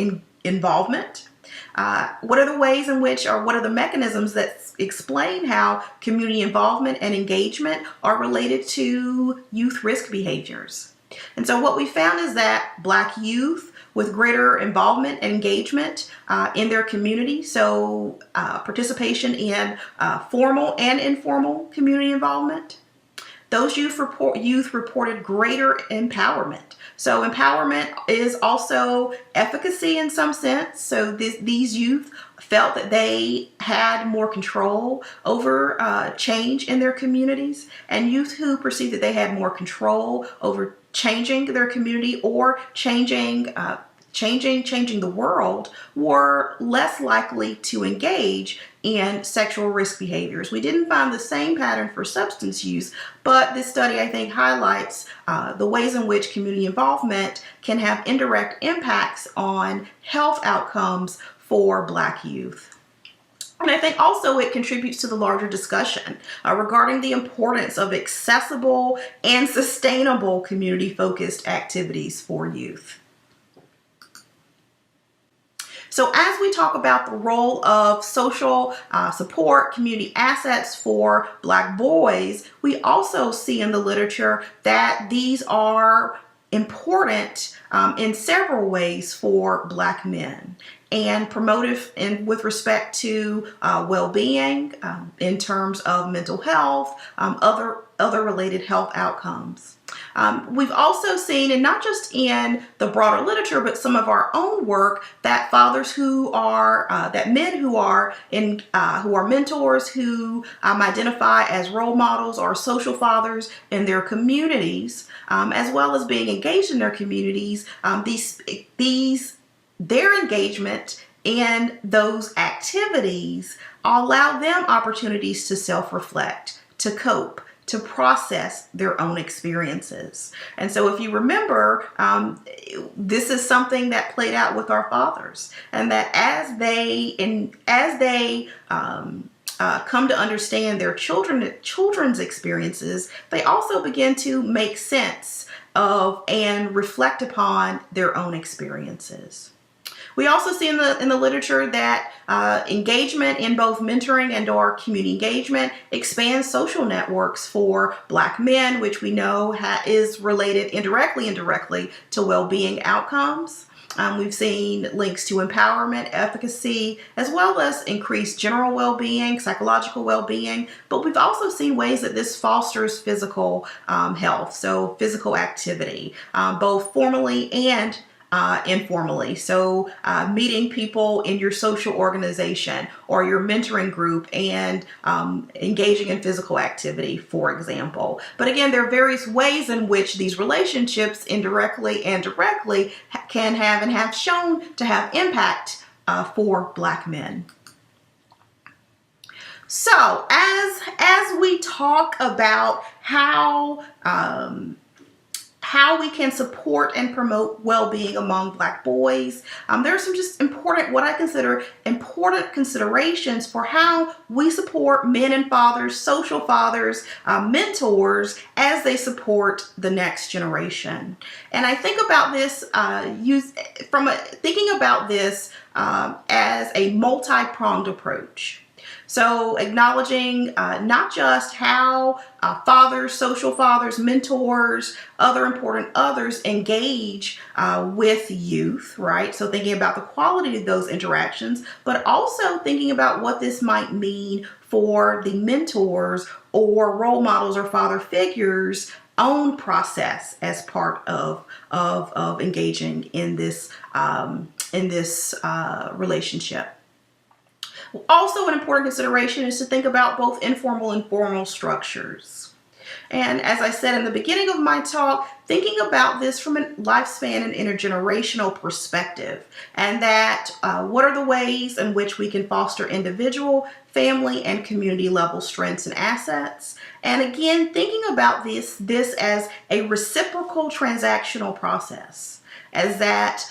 involvement? What are the ways in which, or what are the mechanisms that explain how community involvement and engagement are related to youth risk behaviors? And so what we found is that Black youth with greater involvement and engagement in their community, so participation in formal and informal community involvement, those youth reported greater empowerment. So empowerment is also efficacy in some sense. So these youth felt that they had more control over change in their communities, and youth who perceived that they had more control over changing their community or changing the world were less likely to engage in sexual risk behaviors. We didn't find the same pattern for substance use, but this study, I think, highlights the ways in which community involvement can have indirect impacts on health outcomes for Black youth. And I think also it contributes to the larger discussion regarding the importance of accessible and sustainable community-focused activities for youth. So as we talk about the role of social support, community assets for Black boys, we also see in the literature that these are important in several ways for Black men, and promotive with respect to well-being in terms of mental health, other related health outcomes. We've also seen, and not just in the broader literature, but some of our own work, that men who are mentors, who identify as role models or social fathers in their communities, as well as being engaged in their communities, their engagement in those activities allow them opportunities to self-reflect, to cope, to process their own experiences. And so if you remember, this is something that played out with our fathers, and that as they come to understand their children's experiences, they also begin to make sense of and reflect upon their own experiences. We also see in the literature that engagement in both mentoring and or community engagement expands social networks for Black men, which we know is related indirectly to well-being outcomes. We've seen links to empowerment, efficacy, as well as increased general well-being, psychological well-being, but we've also seen ways that this fosters physical health, so physical activity, both formally and informally. So meeting people in your social organization or your mentoring group and engaging in physical activity, for example. But again, there are various ways in which these relationships indirectly and directly can have and have shown to have impact for Black men. So as we talk about how we can support and promote well-being among Black boys, there are some just what I consider important considerations for how we support men and fathers, social fathers, mentors, as they support the next generation. And I think about this thinking about this as a multi-pronged approach. So acknowledging not just how fathers, social fathers, mentors, other important others engage with youth, right? So thinking about the quality of those interactions, but also thinking about what this might mean for the mentors or role models or father figures' own process as part of engaging in this relationship. Also, an important consideration is to think about both informal and formal structures. And as I said in the beginning of my talk, thinking about this from a lifespan and intergenerational perspective, and that what are the ways in which we can foster individual, family, and community level strengths and assets. And again, thinking about this as a reciprocal transactional process, as that,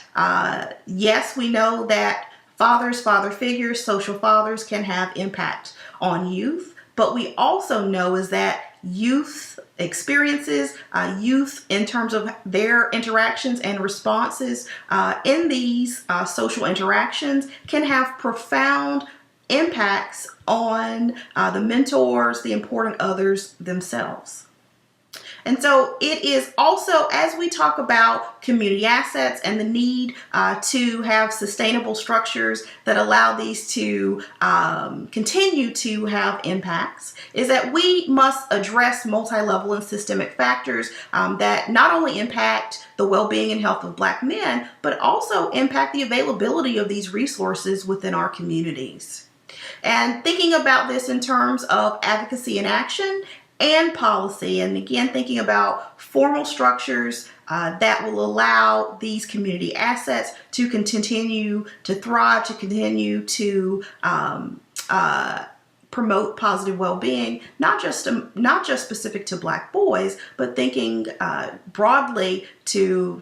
yes, we know that Fathers, father figures, social fathers can have impact on youth, but we also know is that youth experiences, youth in terms of their interactions and responses in these social interactions can have profound impacts on the mentors, the important others themselves. And so it is also, as we talk about community assets and the need to have sustainable structures that allow these to continue to have impacts, is that we must address multi-level and systemic factors that not only impact the well-being and health of Black men, but also impact the availability of these resources within our communities. And thinking about this in terms of advocacy and action and policy, and again, thinking about formal structures that will allow these community assets to continue to thrive, to continue to promote positive well-being, not just specific to Black boys, but thinking broadly to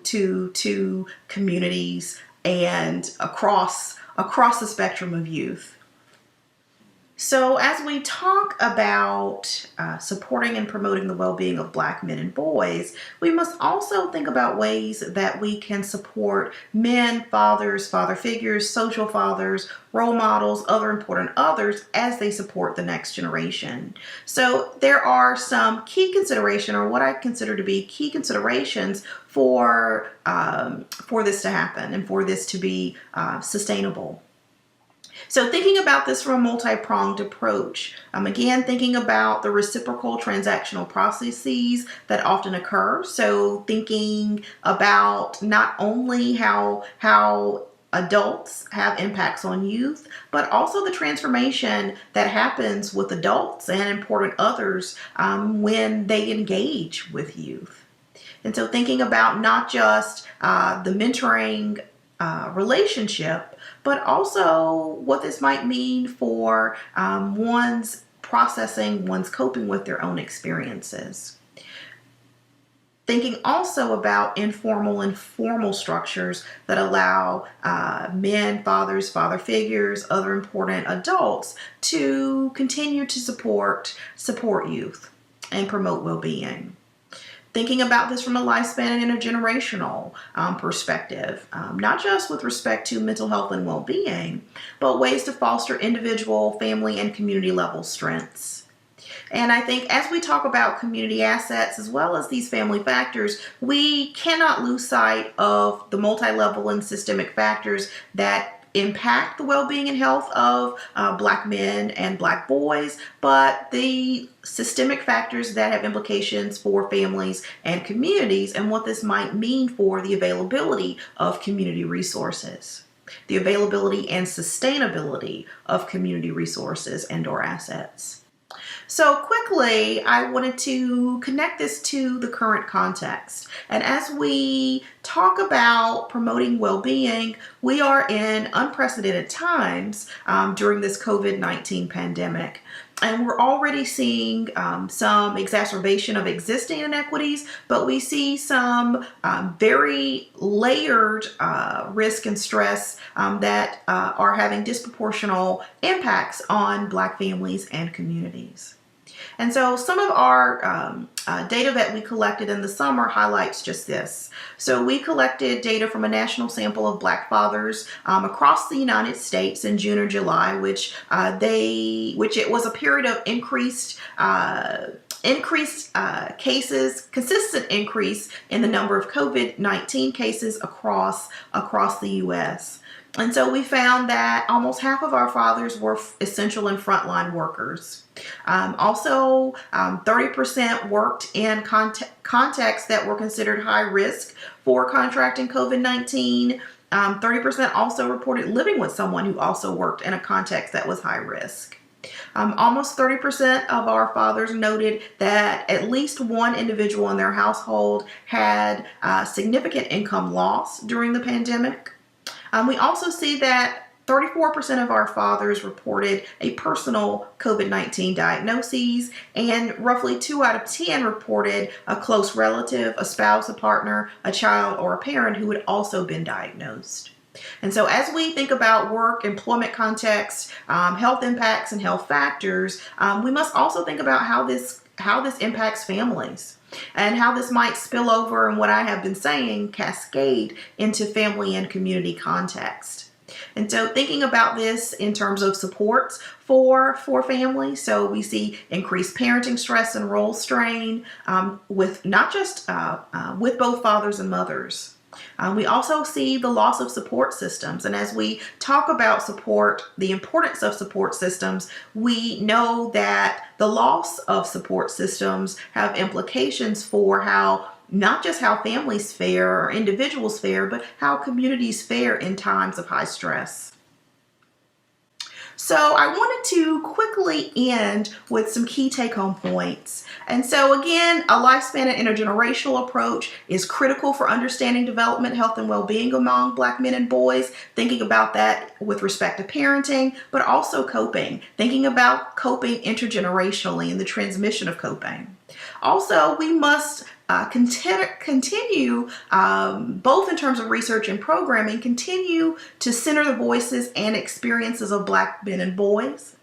communities and across the spectrum of youth. So as we talk about supporting and promoting the well-being of Black men and boys, we must also think about ways that we can support men, fathers, father figures, social fathers, role models, other important others as they support the next generation. So there are some key consideration, or what I consider to be key considerations for this to happen and for this to be sustainable. So thinking about this from a multi-pronged approach, again, thinking about the reciprocal transactional processes that often occur. So thinking about not only how adults have impacts on youth, but also the transformation that happens with adults and important others when they engage with youth. And so thinking about not just the mentoring relationship, but also what this might mean for one's processing, one's coping with their own experiences. Thinking also about informal and formal structures that allow men, fathers, father figures, other important adults to continue to support youth and promote well-being. Thinking about this from a lifespan and intergenerational perspective, not just with respect to mental health and well-being, but ways to foster individual, family, and community level strengths. And I think as we talk about community assets as well as these family factors, we cannot lose sight of the multi-level and systemic factors that impact the well-being and health of Black men and Black boys, but the systemic factors that have implications for families and communities and what this might mean for the availability of community resources, the availability and sustainability of community resources and/or assets. So quickly, I wanted to connect this to the current context. And as we talk about promoting well-being, we are in unprecedented times during this COVID-19 pandemic. And we're already seeing some exacerbation of existing inequities, but we see some very layered risk and stress that are having disproportional impacts on Black families and communities. And so some of our data that we collected in the summer highlights just this. So we collected data from a national sample of Black fathers across the United States in June or July, which it was a period of increased cases, consistent increase in the number of COVID-19 cases across the U.S. And so we found that almost half of our fathers were essential and frontline workers. Also, 30% worked in contexts that were considered high risk for contracting COVID-19. 30% also reported living with someone who also worked in a context that was high risk. Almost 30% of our fathers noted that at least one individual in their household had significant income loss during the pandemic. We also see that 34% of our fathers reported a personal COVID-19 diagnosis, and roughly 2 out of 10 reported a close relative, a spouse, a partner, a child, or a parent who had also been diagnosed. And so as we think about work, employment context, health impacts, and health factors, we must also think about how this impacts families and how this might spill over, and what I have been saying, cascade into family and community context. And so thinking about this in terms of supports for families, so we see increased parenting stress and role strain with not just with both fathers and mothers. We also see the loss of support systems. And as we talk about support, the importance of support systems, we know that the loss of support systems have implications for not just how families fare or individuals fare, but how communities fare in times of high stress. So I wanted to quickly end with some key take-home points. And so again, a lifespan and intergenerational approach is critical for understanding development, health, and well-being among Black men and boys, thinking about that with respect to parenting, but also coping, thinking about coping intergenerationally and the transmission of coping. Also, we must continue, both in terms of research and programming, continue to center the voices and experiences of Black men and boys.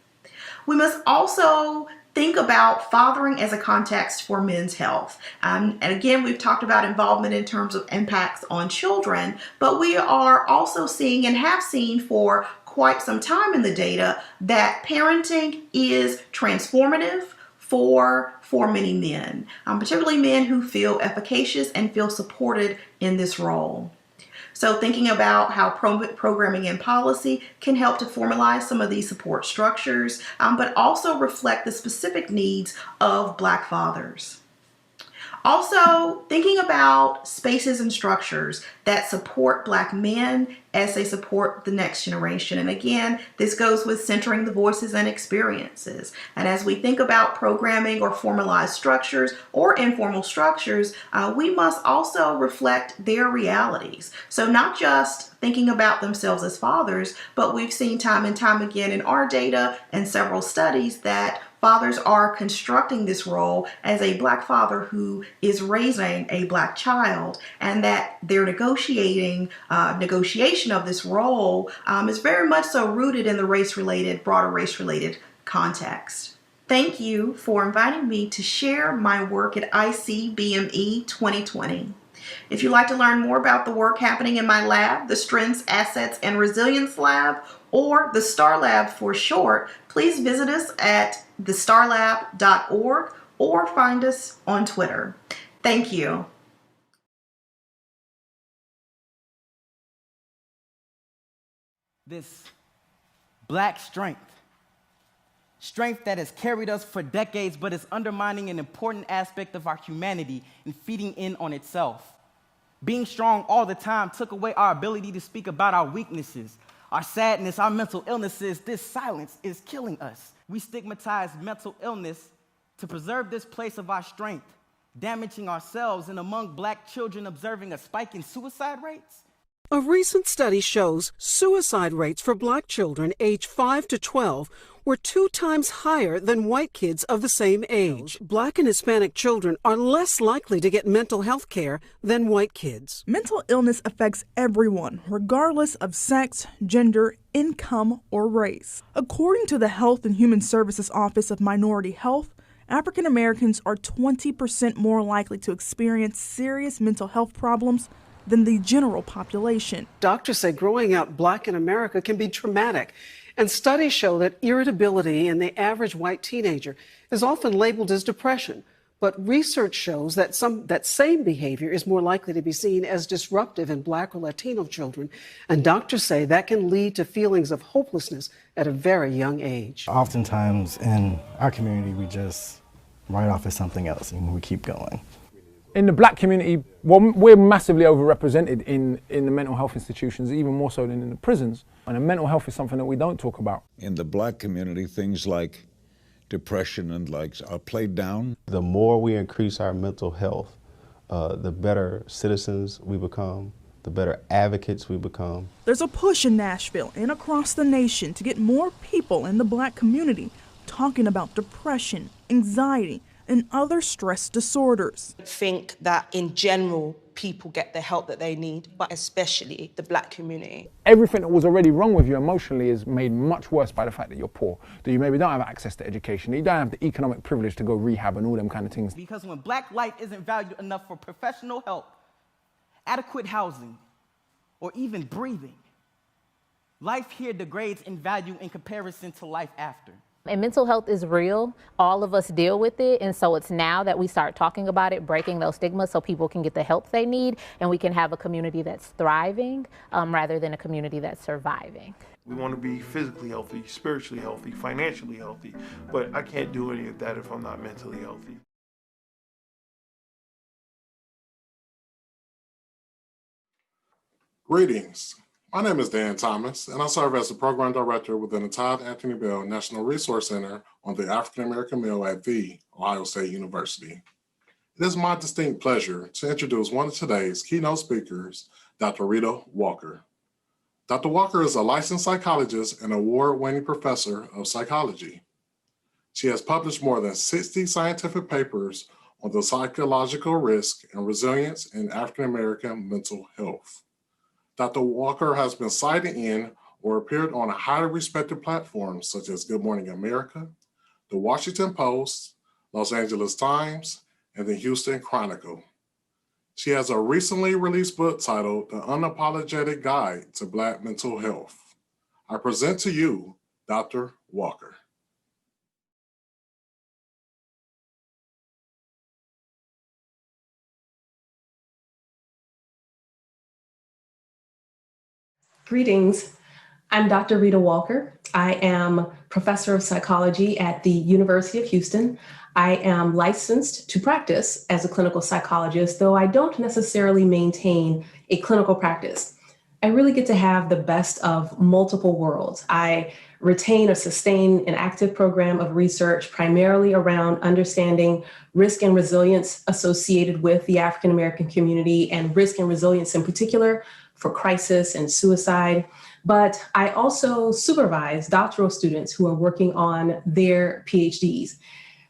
We must also think about fathering as a context for men's health. And again, we've talked about involvement in terms of impacts on children, but we are also seeing and have seen for quite some time in the data that parenting is transformative for many men, particularly men who feel efficacious and feel supported in this role. So thinking about how programming and policy can help to formalize some of these support structures, but also reflect the specific needs of Black fathers. Also, thinking about spaces and structures that support Black men as they support the next generation. And again, this goes with centering the voices and experiences. And as we think about programming or formalized structures or informal structures, we must also reflect their realities. So not just thinking about themselves as fathers, but we've seen time and time again in our data and several studies that fathers are constructing this role as a Black father who is raising a Black child, and that their negotiation of this role is very much so rooted in the broader race-related context. Thank you for inviting me to share my work at ICBME 2020. If you'd like to learn more about the work happening in my lab, the Strengths, Assets, and Resilience Lab, or the STAR Lab for short, please visit us at thestarlab.org or find us on Twitter. Thank you. This Black strength that has carried us for decades, but is undermining an important aspect of our humanity and feeding in on itself. Being strong all the time took away our ability to speak about our weaknesses, our sadness, our mental illnesses. This silence is killing us. We stigmatize mental illness to preserve this place of our strength, damaging ourselves, and among Black children observing a spike in suicide rates. A recent study shows suicide rates for Black children aged 5 to 12 were 2 times higher than white kids of the same age. Black and Hispanic children are less likely to get mental health care than white kids. Mental illness affects everyone, regardless of sex, gender, income, or race. According to the Health and Human Services Office of Minority Health, African Americans are 20% more likely to experience serious mental health problems than the general population. Doctors say growing up Black in America can be traumatic, and studies show that irritability in the average white teenager is often labeled as depression. But research shows that that same behavior is more likely to be seen as disruptive in Black or Latino children, and doctors say that can lead to feelings of hopelessness at a very young age. Oftentimes in our community, we just write off as something else and we keep going. In the Black community, well, we're massively overrepresented in the mental health institutions, even more so than in the prisons. And mental health is something that we don't talk about. In the Black community, things like depression and are played down. The more we increase our mental health, the better citizens we become, the better advocates we become. There's a push in Nashville and across the nation to get more people in the Black community talking about depression, anxiety, and other stress disorders. I think that in general, people get the help that they need, but especially the Black community. Everything that was already wrong with you emotionally is made much worse by the fact that you're poor, that you maybe don't have access to education, that you don't have the economic privilege to go rehab and all them kind of things. Because when Black life isn't valued enough for professional help, adequate housing, or even breathing, life here degrades in value in comparison to life after. And mental health is real. All of us deal with it. And so it's now that we start talking about it, breaking those stigmas so people can get the help they need and we can have a community that's thriving rather than a community that's surviving. We want to be physically healthy, spiritually healthy, financially healthy, but I can't do any of that if I'm not mentally healthy. Greetings. My name is Dan Thomas, and I serve as the Program Director within the Todd Anthony Bell National Resource Center on the African American Male at The Ohio State University. It is my distinct pleasure to introduce one of today's keynote speakers, Dr. Rheeda Walker. Dr. Walker is a licensed psychologist and award-winning professor of psychology. She has published more than 60 scientific papers on the psychological risk and resilience in African American mental health. Dr. Walker has been cited in or appeared on highly respected platforms such as Good Morning America, The Washington Post, Los Angeles Times, and the Houston Chronicle. She has a recently released book titled The Unapologetic Guide to Black Mental Health. I present to you Dr. Walker. Greetings. I'm Dr. Rheeda Walker. I am professor of psychology at the University of Houston. I am licensed to practice as a clinical psychologist, though I don't necessarily maintain a clinical practice. I really get to have the best of multiple worlds. I retain or sustain an active program of research primarily around understanding risk and resilience associated with the African American community and risk and resilience in particular for crisis and suicide. But I also supervise doctoral students who are working on their PhDs.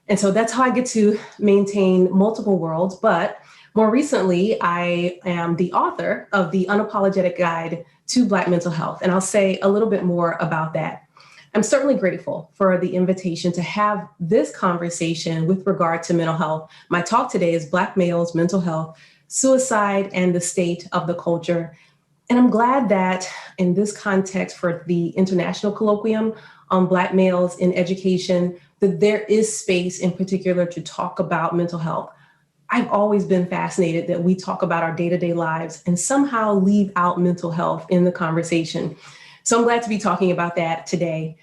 And so that's how I get to maintain multiple worlds. But more recently, I am the author of the Unapologetic Guide to Black Mental Health. And I'll say a little bit more about that. I'm certainly grateful for the invitation to have this conversation with regard to mental health. My talk today is Black Males, Mental Health, Suicide, and the State of the Culture. And I'm glad that in this context for the International Colloquium on Black Males in Education, that there is space in particular to talk about mental health. I've always been fascinated that we talk about our day-to-day lives and somehow leave out mental health in the conversation. So I'm glad to be talking about that today.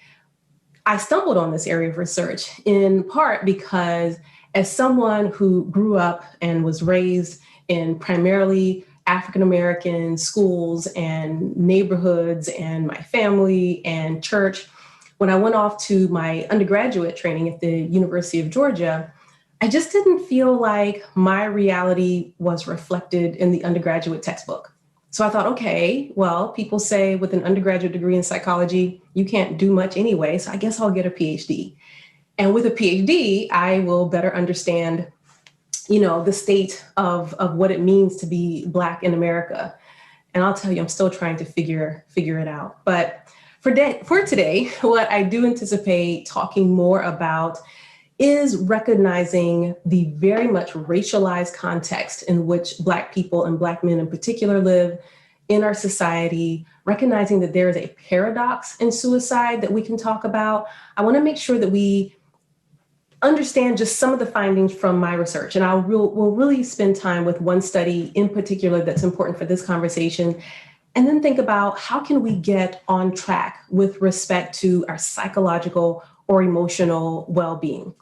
I stumbled on this area of research in part because as someone who grew up and was raised in primarily African-American schools and neighborhoods and my family and church, when I went off to my undergraduate training at the University of Georgia, I just didn't feel like my reality was reflected in the undergraduate textbook. So I thought, okay, well, people say with an undergraduate degree in psychology, you can't do much anyway, so I guess I'll get a PhD. And with a PhD, I will better understand the state of what it means to be Black in America. And I'll tell you, I'm still trying to figure it out. But for today, what I do anticipate talking more about is recognizing the very much racialized context in which Black people and Black men in particular live in our society, recognizing that there is a paradox in suicide that we can talk about. I want to make sure that we understand just some of the findings from my research. And we'll really spend time with one study in particular that's important for this conversation, and then think about how can we get on track with respect to our psychological or emotional well-being.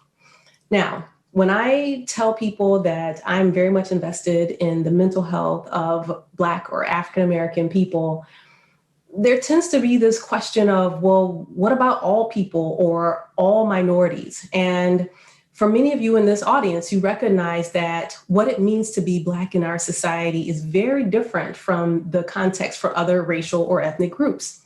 Now, when I tell people that I'm very much invested in the mental health of Black or African-American people, there tends to be this question of, well, what about all people or all minorities? And for many of you in this audience, you recognize that what it means to be Black in our society is very different from the context for other racial or ethnic groups.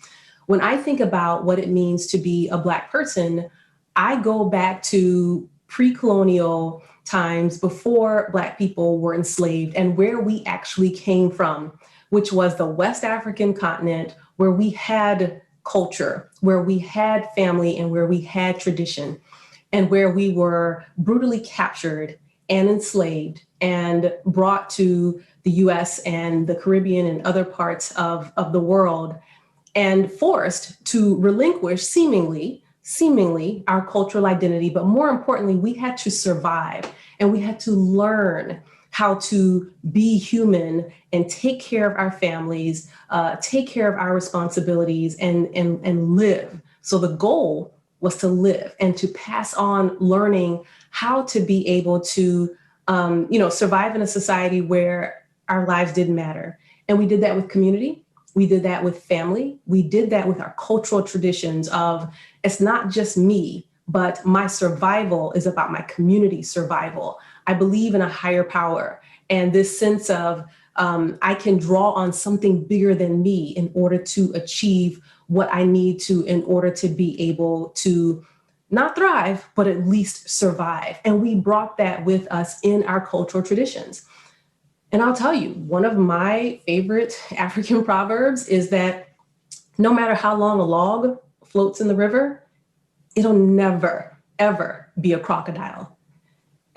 When I think about what it means to be a Black person, I go back to pre-colonial times before Black people were enslaved and where we actually came from, which was the West African continent, where we had culture, where we had family, and where we had tradition, and where we were brutally captured and enslaved and brought to the US and the Caribbean and other parts of the world, and forced to relinquish seemingly our cultural identity. But more importantly, we had to survive and we had to learn how to be human and take care of our families, take care of our responsibilities, and live. So the goal was to live and to pass on learning how to be able to survive in a society where our lives didn't matter. And we did that with community. We did that with family. We did that with our cultural traditions of, it's not just me, but my survival is about my community survival. I believe in a higher power and this sense of I can draw on something bigger than me in order to achieve what I need to in order to be able to not thrive, but at least survive. And we brought that with us in our cultural traditions. And I'll tell you, one of my favorite African proverbs is that no matter how long a log floats in the river, it'll never, ever be a crocodile.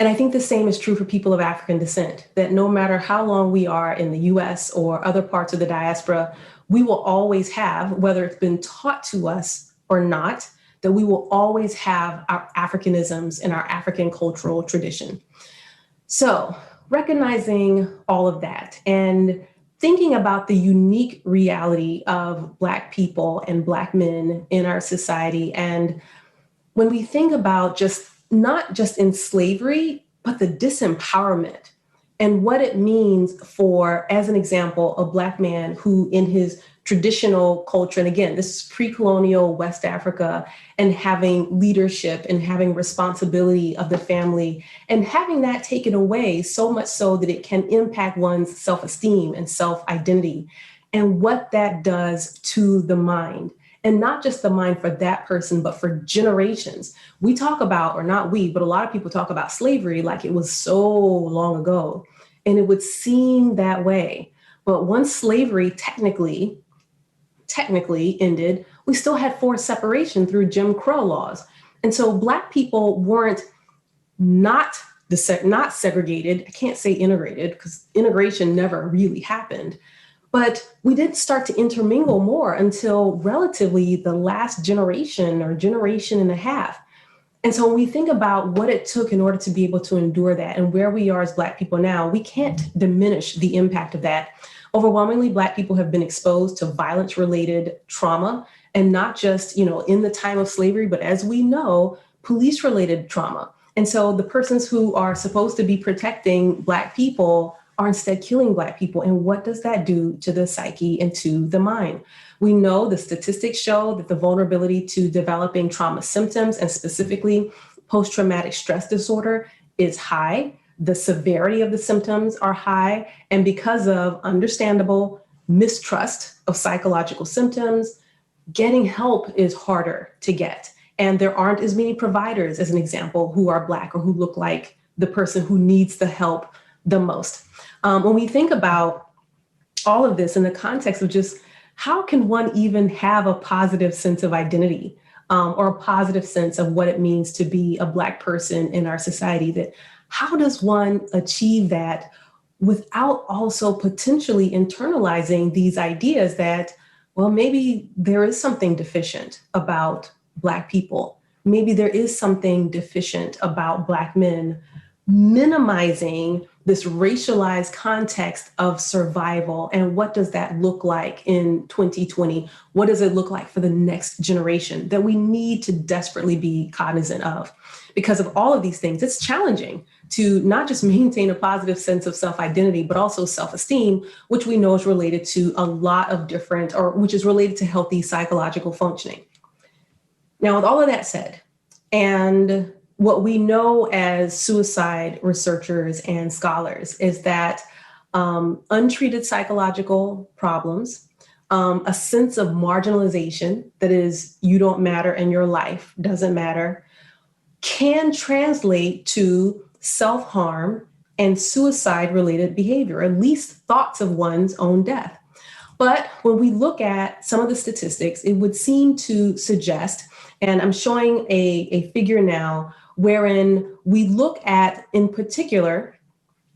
And I think the same is true for people of African descent, that no matter how long we are in the US or other parts of the diaspora, we will always have, whether it's been taught to us or not, that we will always have our Africanisms and our African cultural tradition. So recognizing all of that and thinking about the unique reality of Black people and Black men in our society. And when we think about just not just in slavery, but the disempowerment and what it means for, as an example, a Black man who in his traditional culture, and again, this is pre-colonial West Africa, and having leadership and having responsibility of the family and having that taken away so much so that it can impact one's self-esteem and self-identity and what that does to the mind. And not just the mind for that person, but for generations. We talk about, or not we, but a lot of people talk about slavery like it was so long ago. And it would seem that way. But once slavery technically ended, we still had forced separation through Jim Crow laws. And so Black people weren't not segregated. I can't say integrated because integration never really happened. But we did start to intermingle more until relatively the last generation or generation and a half. And so when we think about what it took in order to be able to endure that and where we are as Black people now, we can't diminish the impact of that. Overwhelmingly, Black people have been exposed to violence-related trauma, and not just, in the time of slavery, but as we know, police-related trauma. And so the persons who are supposed to be protecting Black people are instead killing Black people. And what does that do to the psyche and to the mind? We know the statistics show that the vulnerability to developing trauma symptoms, and specifically post-traumatic stress disorder, is high. The severity of the symptoms are high. And because of understandable mistrust of psychological symptoms, getting help is harder to get. And there aren't as many providers, as an example, who are Black or who look like the person who needs the help the most. When we think about all of this in the context of just how can one even have a positive sense of identity or a positive sense of what it means to be a Black person in our society, that how does one achieve that without also potentially internalizing these ideas that, well, maybe there is something deficient about Black people. Maybe there is something deficient about Black men, minimizing this racialized context of survival. And what does that look like in 2020? What does it look like for the next generation that we need to desperately be cognizant of? Because of all of these things, it's challenging to not just maintain a positive sense of self-identity, but also self-esteem, which we know is related to a lot of different, or which is related to healthy psychological functioning. Now, with all of that said, and what we know as suicide researchers and scholars is that untreated psychological problems, a sense of marginalization, that is, you don't matter and your life doesn't matter, can translate to self-harm and suicide-related behavior, at least thoughts of one's own death. But when we look at some of the statistics, it would seem to suggest, and I'm showing a figure now, wherein we look at, in particular,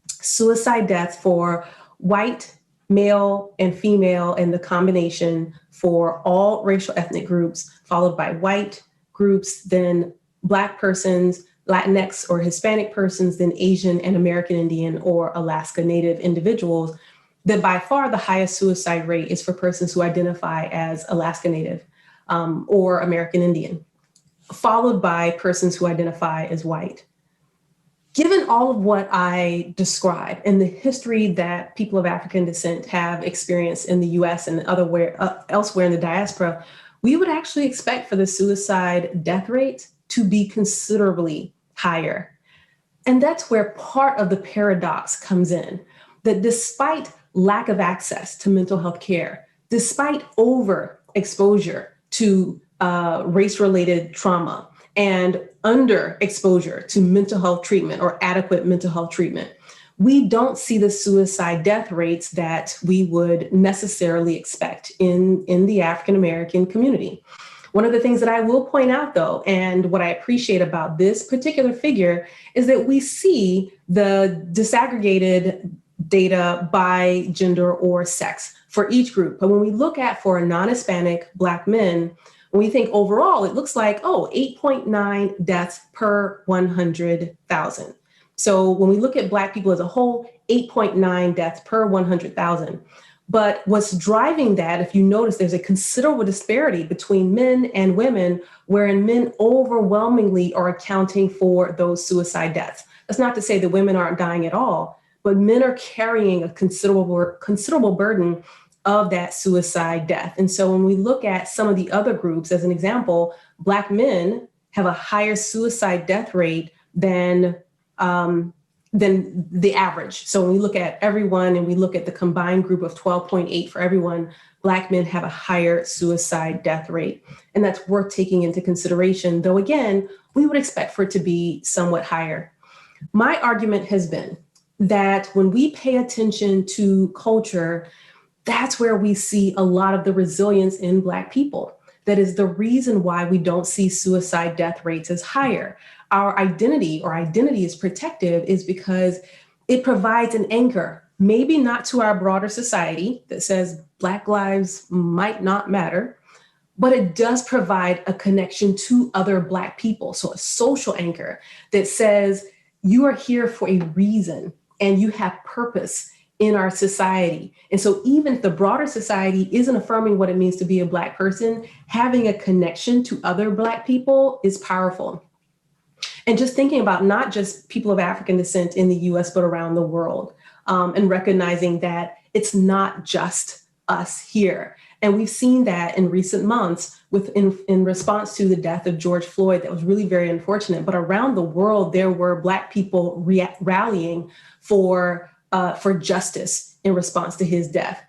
suicide deaths for white, male, and female, and the combination for all racial ethnic groups, followed by white groups, then Black persons, Latinx or Hispanic persons, then Asian and American Indian or Alaska Native individuals, that by far the highest suicide rate is for persons who identify as Alaska Native or American Indian, followed by persons who identify as white. Given all of what I described and the history that people of African descent have experienced in the US and elsewhere in the diaspora, we would actually expect for the suicide death rate to be considerably higher. And that's where part of the paradox comes in, that despite lack of access to mental health care, despite overexposure to race-related trauma and underexposure to mental health treatment or adequate mental health treatment, we don't see the suicide death rates that we would necessarily expect in the African American community. One of the things that I will point out, though, and what I appreciate about this particular figure, is that we see the disaggregated data by gender or sex for each group. But when we look at for non-Hispanic Black men, when we think overall, it looks like, 8.9 deaths per 100,000. So when we look at Black people as a whole, 8.9 deaths per 100,000. But what's driving that, if you notice, there's a considerable disparity between men and women, wherein men overwhelmingly are accounting for those suicide deaths. That's not to say that women aren't dying at all, but men are carrying a considerable burden of that suicide death. And so when we look at some of the other groups, as an example, Black men have a higher suicide death rate than the average. So when we look at everyone and we look at the combined group of 12.8 for everyone, Black men have a higher suicide death rate. And that's worth taking into consideration, though again, we would expect for it to be somewhat higher. My argument has been that when we pay attention to culture, that's where we see a lot of the resilience in Black people. That is the reason why we don't see suicide death rates as higher. Our identity is protective is because it provides an anchor, maybe not to our broader society that says Black lives might not matter, but it does provide a connection to other Black people. So a social anchor that says you are here for a reason and you have purpose in our society. And so even if the broader society isn't affirming what it means to be a Black person, having a connection to other Black people is powerful. And just thinking about not just people of African descent in the US, but around the world, and recognizing that it's not just us here. And we've seen that in recent months in response to the death of George Floyd. That was really very unfortunate. But around the world, there were Black people rallying for justice in response to his death.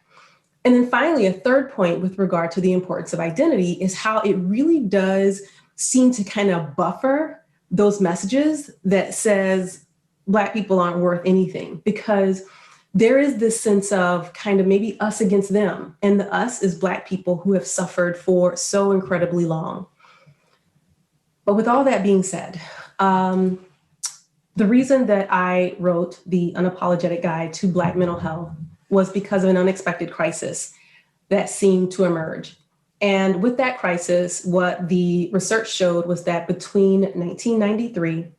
And then finally, a third point with regard to the importance of identity is how it really does seem to kind of buffer those messages that says Black people aren't worth anything, because there is this sense of kind of maybe us against them. And the us is Black people who have suffered for so incredibly long. But with all that being said, the reason that I wrote the Unapologetic Guide to Black Mental Health was because of an unexpected crisis that seemed to emerge. And with that crisis, what the research showed was that between 1993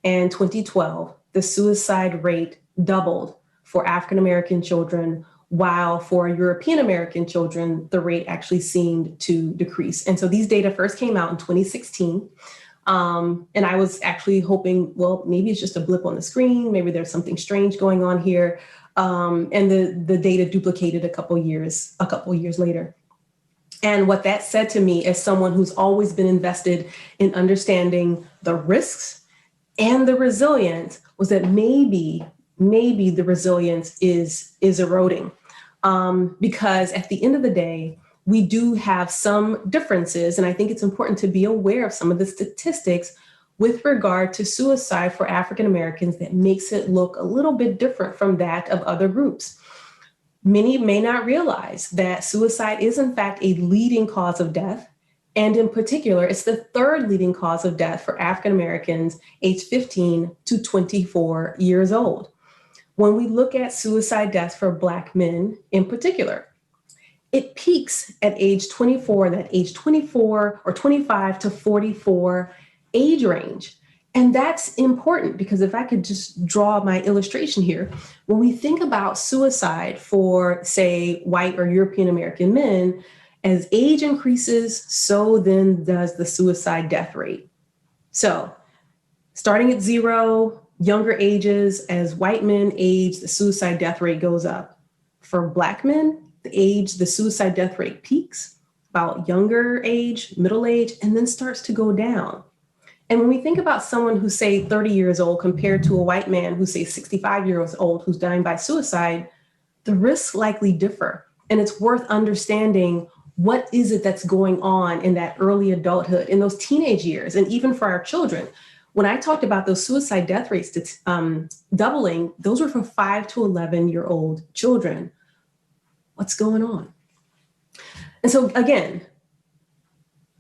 and 2012, the suicide rate doubled for African American children, while for European American children, the rate actually seemed to decrease. And so these data first came out in 2016. And I was actually hoping, well, maybe it's just a blip on the screen. Maybe there's something strange going on here. And the data duplicated a couple years later. And what that said to me, as someone who's always been invested in understanding the risks and the resilience, was that maybe the resilience is eroding. Because at the end of the day, we do have some differences. And I think it's important to be aware of some of the statistics with regard to suicide for African Americans that makes it look a little bit different from that of other groups. Many may not realize that suicide is in fact a leading cause of death. And in particular, it's the third leading cause of death for African Americans aged 15 to 24 years old. When we look at suicide deaths for Black men in particular, it peaks at age 24, that age 24 or 25 to 44 age range. And that's important because if I could just draw my illustration here, when we think about suicide for, say, white or European American men, as age increases, so then does the suicide death rate. So starting at 0, younger ages, as white men age, the suicide death rate goes up. For Black men, the suicide death rate peaks about younger age, middle age, and then starts to go down. And when we think about someone who's, say, 30 years old compared to a white man who's, say, 65 years old who's dying by suicide, the risks likely differ. And it's worth understanding what is it that's going on in that early adulthood, in those teenage years, and even for our children. When I talked about those suicide death rates doubling, those were for 5 to 11-year-old children. What's going on? And so again,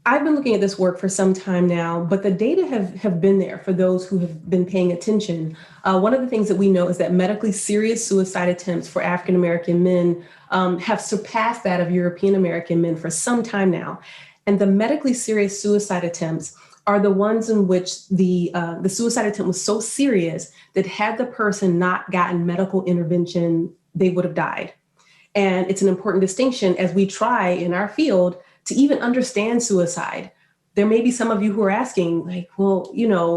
I've been looking at this work for some time now, but the data have been there for those who have been paying attention. One of the things that we know is that medically serious suicide attempts for African American men have surpassed that of European American men for some time now. And the medically serious suicide attempts are the ones in which the suicide attempt was so serious that had the person not gotten medical intervention, they would have died. And it's an important distinction as we try in our field to even understand suicide. There may be some of you who are asking, like, well,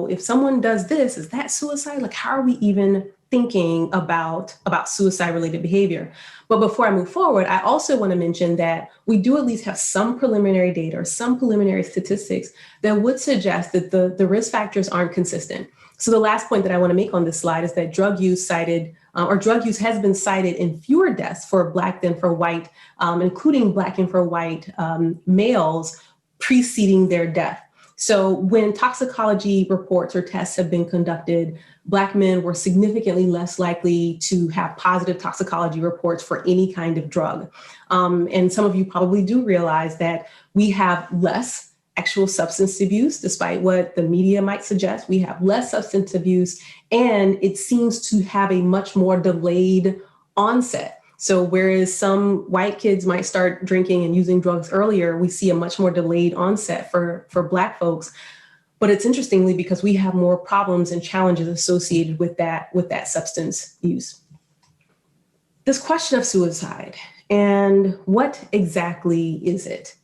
if someone does this, is that suicide? Like, how are we even thinking about suicide-related behavior? But before I move forward, I also want to mention that we do at least have some preliminary data or some preliminary statistics that would suggest that the risk factors aren't consistent. So the last point that I want to make on this slide is that drug use has been cited in fewer deaths for Black than for white, including Black and for white males preceding their death. So when toxicology reports or tests have been conducted, Black men were significantly less likely to have positive toxicology reports for any kind of drug. And some of you probably do realize that we have less actual substance abuse, despite what the media might suggest. We have less substance abuse, and it seems to have a much more delayed onset. So whereas some white kids might start drinking and using drugs earlier, we see a much more delayed onset for Black folks. But it's interestingly because we have more problems and challenges associated with that substance use. This question of suicide and what exactly is it?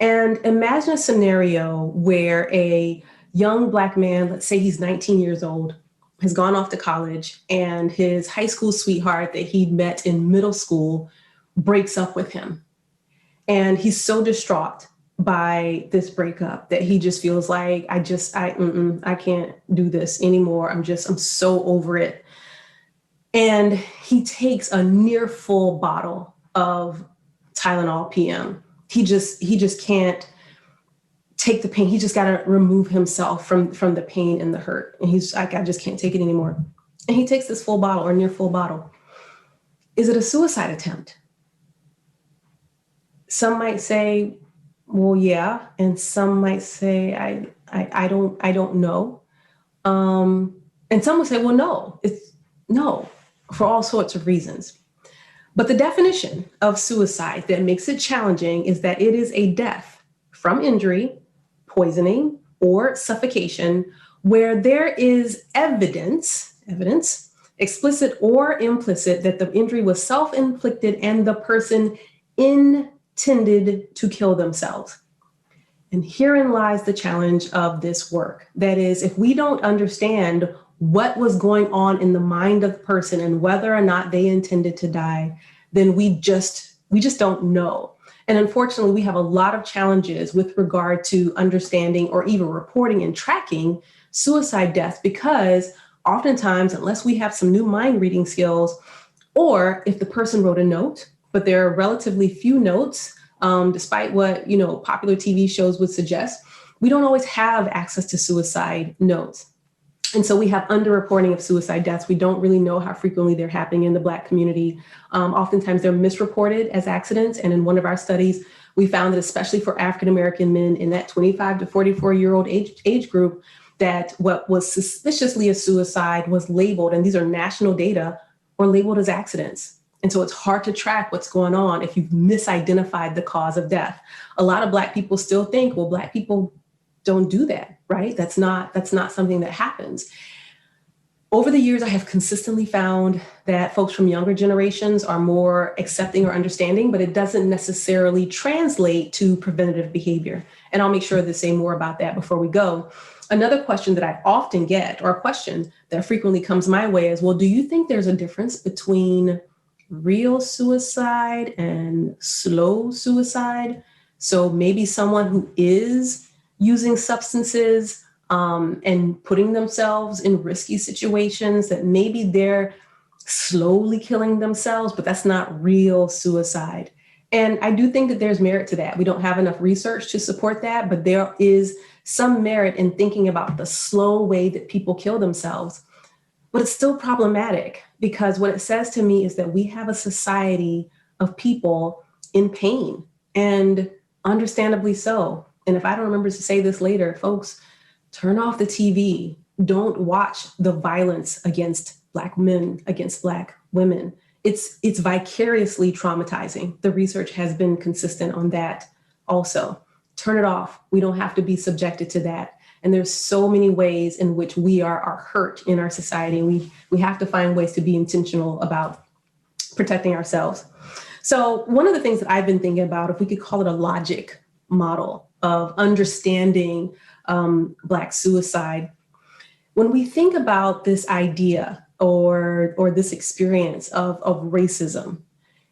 And imagine a scenario where a young Black man, let's say he's 19 years old, has gone off to college, and his high school sweetheart that he'd met in middle school breaks up with him. And he's so distraught by this breakup that he just feels like, I can't do this anymore. I'm so over it. And he takes a near full bottle of Tylenol PM. He just can't take the pain. He just got to remove himself from the pain and the hurt. And he's like, I just can't take it anymore. And he takes this full bottle or near full bottle. Is it a suicide attempt? Some might say, well, yeah. And some might say, I don't know. And some will say, well, no, it's no, for all sorts of reasons. But the definition of suicide that makes it challenging is that it is a death from injury, poisoning, or suffocation where there is evidence, explicit or implicit, that the injury was self-inflicted and the person intended to kill themselves. And herein lies the challenge of this work. That is, if we don't understand what was going on in the mind of the person and whether or not they intended to die, then we just don't know. And unfortunately, we have a lot of challenges with regard to understanding or even reporting and tracking suicide deaths, because oftentimes, unless we have some new mind reading skills, or if the person wrote a note, but there are relatively few notes, despite what popular TV shows would suggest, we don't always have access to suicide notes. And so we have underreporting of suicide deaths. We don't really know how frequently they're happening in the Black community. Oftentimes they're misreported as accidents. And in one of our studies, we found that especially for African-American men in that 25 to 44-year-old age group, that what was suspiciously a suicide was labeled, and these are national data, were labeled as accidents. And so it's hard to track what's going on if you've misidentified the cause of death. A lot of Black people still think, well, Black people don't do that, right? That's not something that happens. Over the years, I have consistently found that folks from younger generations are more accepting or understanding, but it doesn't necessarily translate to preventative behavior. And I'll make sure to say more about that before we go. Another question that I often get, or a question that frequently comes my way, is, well, do you think there's a difference between real suicide and slow suicide? So maybe someone who is using substances and putting themselves in risky situations, that maybe they're slowly killing themselves, but that's not real suicide. And I do think that there's merit to that. We don't have enough research to support that, but there is some merit in thinking about the slow way that people kill themselves. But it's still problematic, because what it says to me is that we have a society of people in pain, and understandably so. And if I don't remember to say this later, folks, turn off the TV. Don't watch the violence against Black men, against Black women. It's vicariously traumatizing. The research has been consistent on that also. Turn it off. We don't have to be subjected to that. And there's so many ways in which we are hurt in our society. We have to find ways to be intentional about protecting ourselves. So one of the things that I've been thinking about, if we could call it a logic model of understanding Black suicide, when we think about this idea or this experience of racism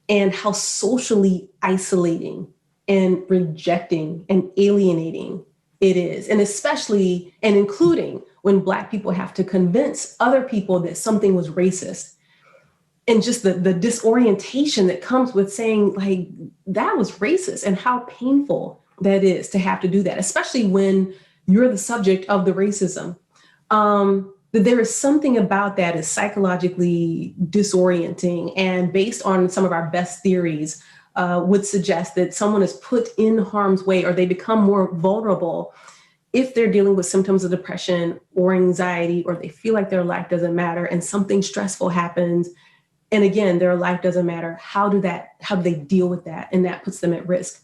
and how socially isolating and rejecting and alienating it is, and especially and including when Black people have to convince other people that something was racist, and just the disorientation that comes with saying, like, that was racist, and how painful that is to have to do that, especially when you're the subject of the racism. That there is something about that is psychologically disorienting, and based on some of our best theories, would suggest that someone is put in harm's way, or they become more vulnerable if they're dealing with symptoms of depression or anxiety, or they feel like their life doesn't matter and something stressful happens. And again, their life doesn't matter. How do they deal with that? And that puts them at risk.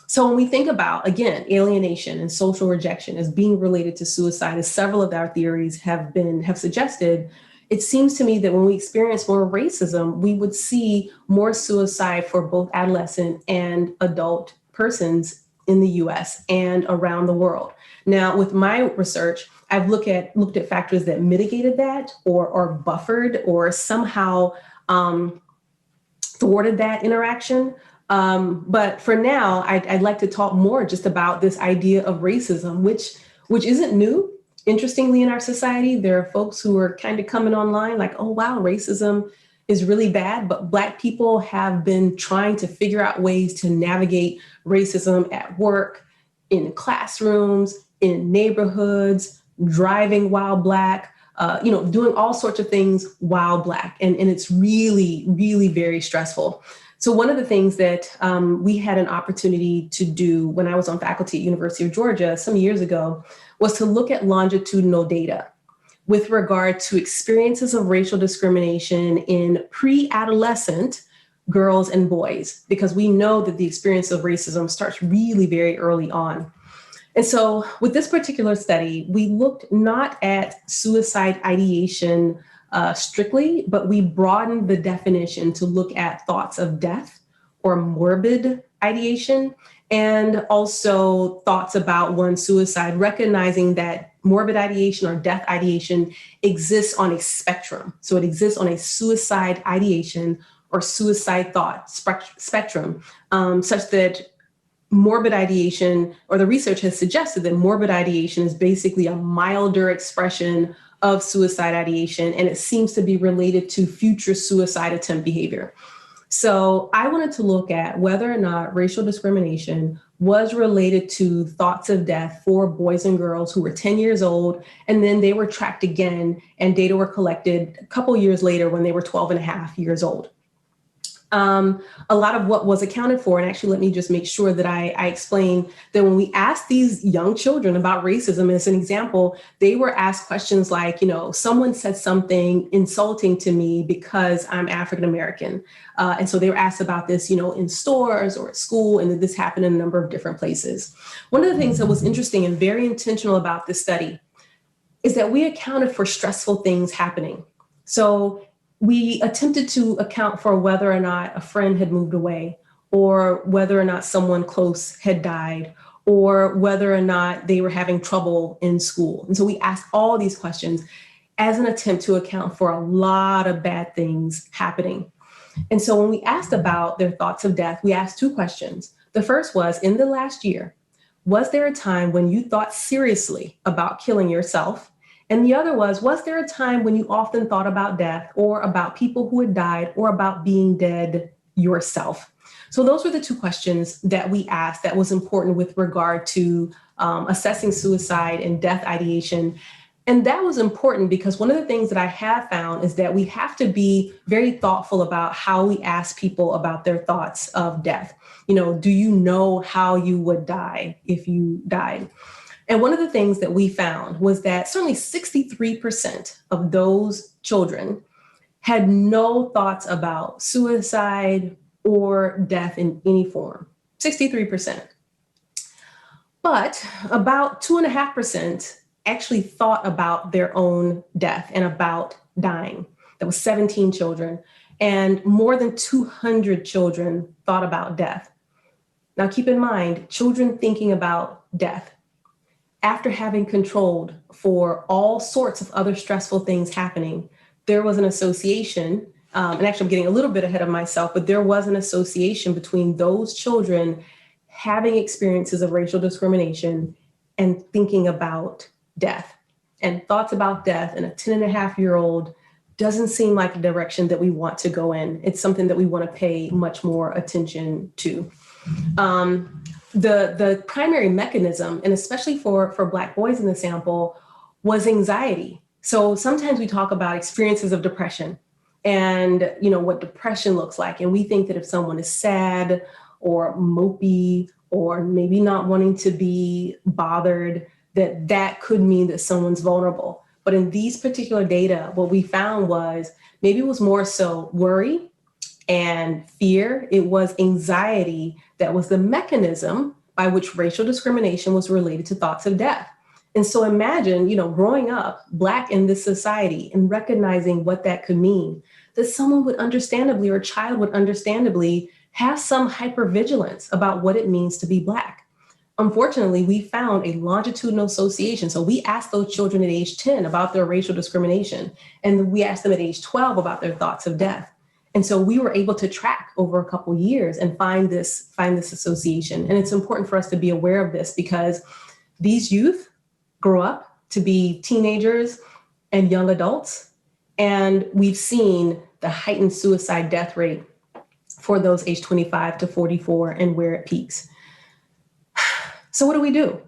So when we think about, again, alienation and social rejection as being related to suicide, as several of our theories have suggested, it seems to me that when we experience more racism, we would see more suicide for both adolescent and adult persons in the US and around the world. Now, with my research, I've looked at factors that mitigated that or buffered or somehow thwarted that interaction. But for now, I'd like to talk more just about this idea of racism, which isn't new. Interestingly, in our society, there are folks who are kind of coming online like, oh, wow, racism is really bad. But Black people have been trying to figure out ways to navigate racism at work, in classrooms, in neighborhoods, driving while Black, doing all sorts of things while Black. And it's really, really very stressful. So one of the things that we had an opportunity to do when I was on faculty at University of Georgia some years ago was to look at longitudinal data with regard to experiences of racial discrimination in pre-adolescent girls and boys, because we know that the experience of racism starts really very early on. And so with this particular study, we looked not at suicide ideation strictly, but we broadened the definition to look at thoughts of death or morbid ideation, and also thoughts about one's suicide, recognizing that morbid ideation or death ideation exists on a spectrum. So it exists on a suicide ideation or suicide thought spectrum, such that morbid ideation, or the research has suggested that morbid ideation is basically a milder expression of suicide ideation, and it seems to be related to future suicide attempt behavior. So I wanted to look at whether or not racial discrimination was related to thoughts of death for boys and girls who were 10 years old. And then they were tracked again and data were collected a couple years later when they were 12 and a half years old. A lot of what was accounted for, and actually let me just make sure that I explain that when we asked these young children about racism, as an example, they were asked questions like, someone said something insulting to me because I'm African American. And so they were asked about this, in stores or at school, and that this happened in a number of different places. One of the things that was interesting and very intentional about this study is that we accounted for stressful things happening. So we attempted to account for whether or not a friend had moved away, or whether or not someone close had died, or whether or not they were having trouble in school. And so we asked all these questions as an attempt to account for a lot of bad things happening. And so when we asked about their thoughts of death, we asked two questions. The first was, in the last year, was there a time when you thought seriously about killing yourself? And the other was there a time when you often thought about death, or about people who had died, or about being dead yourself? So those were the two questions that we asked that was important with regard to assessing suicide and death ideation. And that was important because one of the things that I have found is that we have to be very thoughtful about how we ask people about their thoughts of death. Do you know how you would die if you died? And one of the things that we found was that certainly 63% of those children had no thoughts about suicide or death in any form, 63%. But about 2.5% actually thought about their own death and about dying. That was 17 children, and more than 200 children thought about death. Now keep in mind, children thinking about death after having controlled for all sorts of other stressful things happening, there was an association, and actually I'm getting a little bit ahead of myself, but there was an association between those children having experiences of racial discrimination and thinking about death. And thoughts about death in a 10-and-a-half-year-old doesn't seem like a direction that we want to go in. It's something that we want to pay much more attention to. The primary mechanism, and especially for Black boys in the sample, was anxiety. So sometimes we talk about experiences of depression and what depression looks like. And we think that if someone is sad or mopey or maybe not wanting to be bothered, that could mean that someone's vulnerable. But in these particular data, what we found was maybe it was more so worry and fear. It was anxiety that was the mechanism by which racial discrimination was related to thoughts of death. And so imagine, growing up Black in this society and recognizing what that could mean, that someone would understandably, or a child would understandably have some hypervigilance about what it means to be Black. Unfortunately, we found a longitudinal association. So we asked those children at age 10 about their racial discrimination, and we asked them at age 12 about their thoughts of death. And so we were able to track over a couple years and find this association. And it's important for us to be aware of this because these youth grow up to be teenagers and young adults. And we've seen the heightened suicide death rate for those aged 25 to 44 and where it peaks. So what do we do?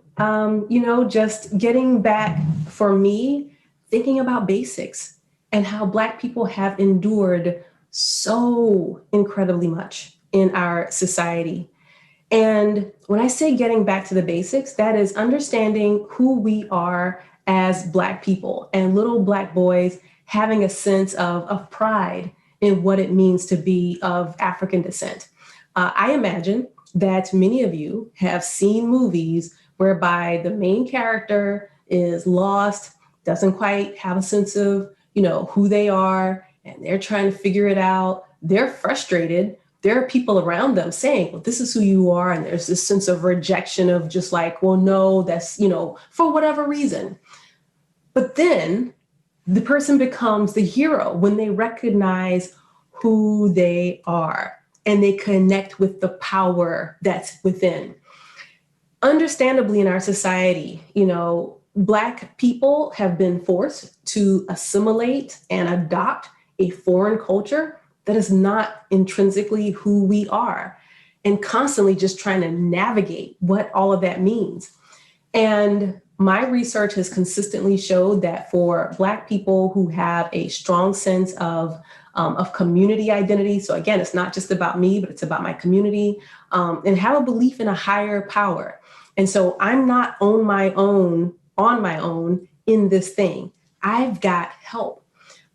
Just getting back, for me, thinking about basics and how Black people have endured so incredibly much in our society. And when I say getting back to the basics, that is understanding who we are as Black people and little Black boys having a sense of pride in what it means to be of African descent. I imagine that many of you have seen movies whereby the main character is lost, doesn't quite have a sense of, who they are, and they're trying to figure it out. They're frustrated. There are people around them saying, well, this is who you are. And there's this sense of rejection of just like, well, no, that's, for whatever reason. But then the person becomes the hero when they recognize who they are and they connect with the power that's within. Understandably, in our society, Black people have been forced to assimilate and adopt a foreign culture that is not intrinsically who we are. and constantly just trying to navigate what all of that means. And my research has consistently showed that for Black people who have a strong sense of community identity, so again, it's not just about me, but it's about my community, and have a belief in a higher power. And so I'm not on my own in this thing. I've got help.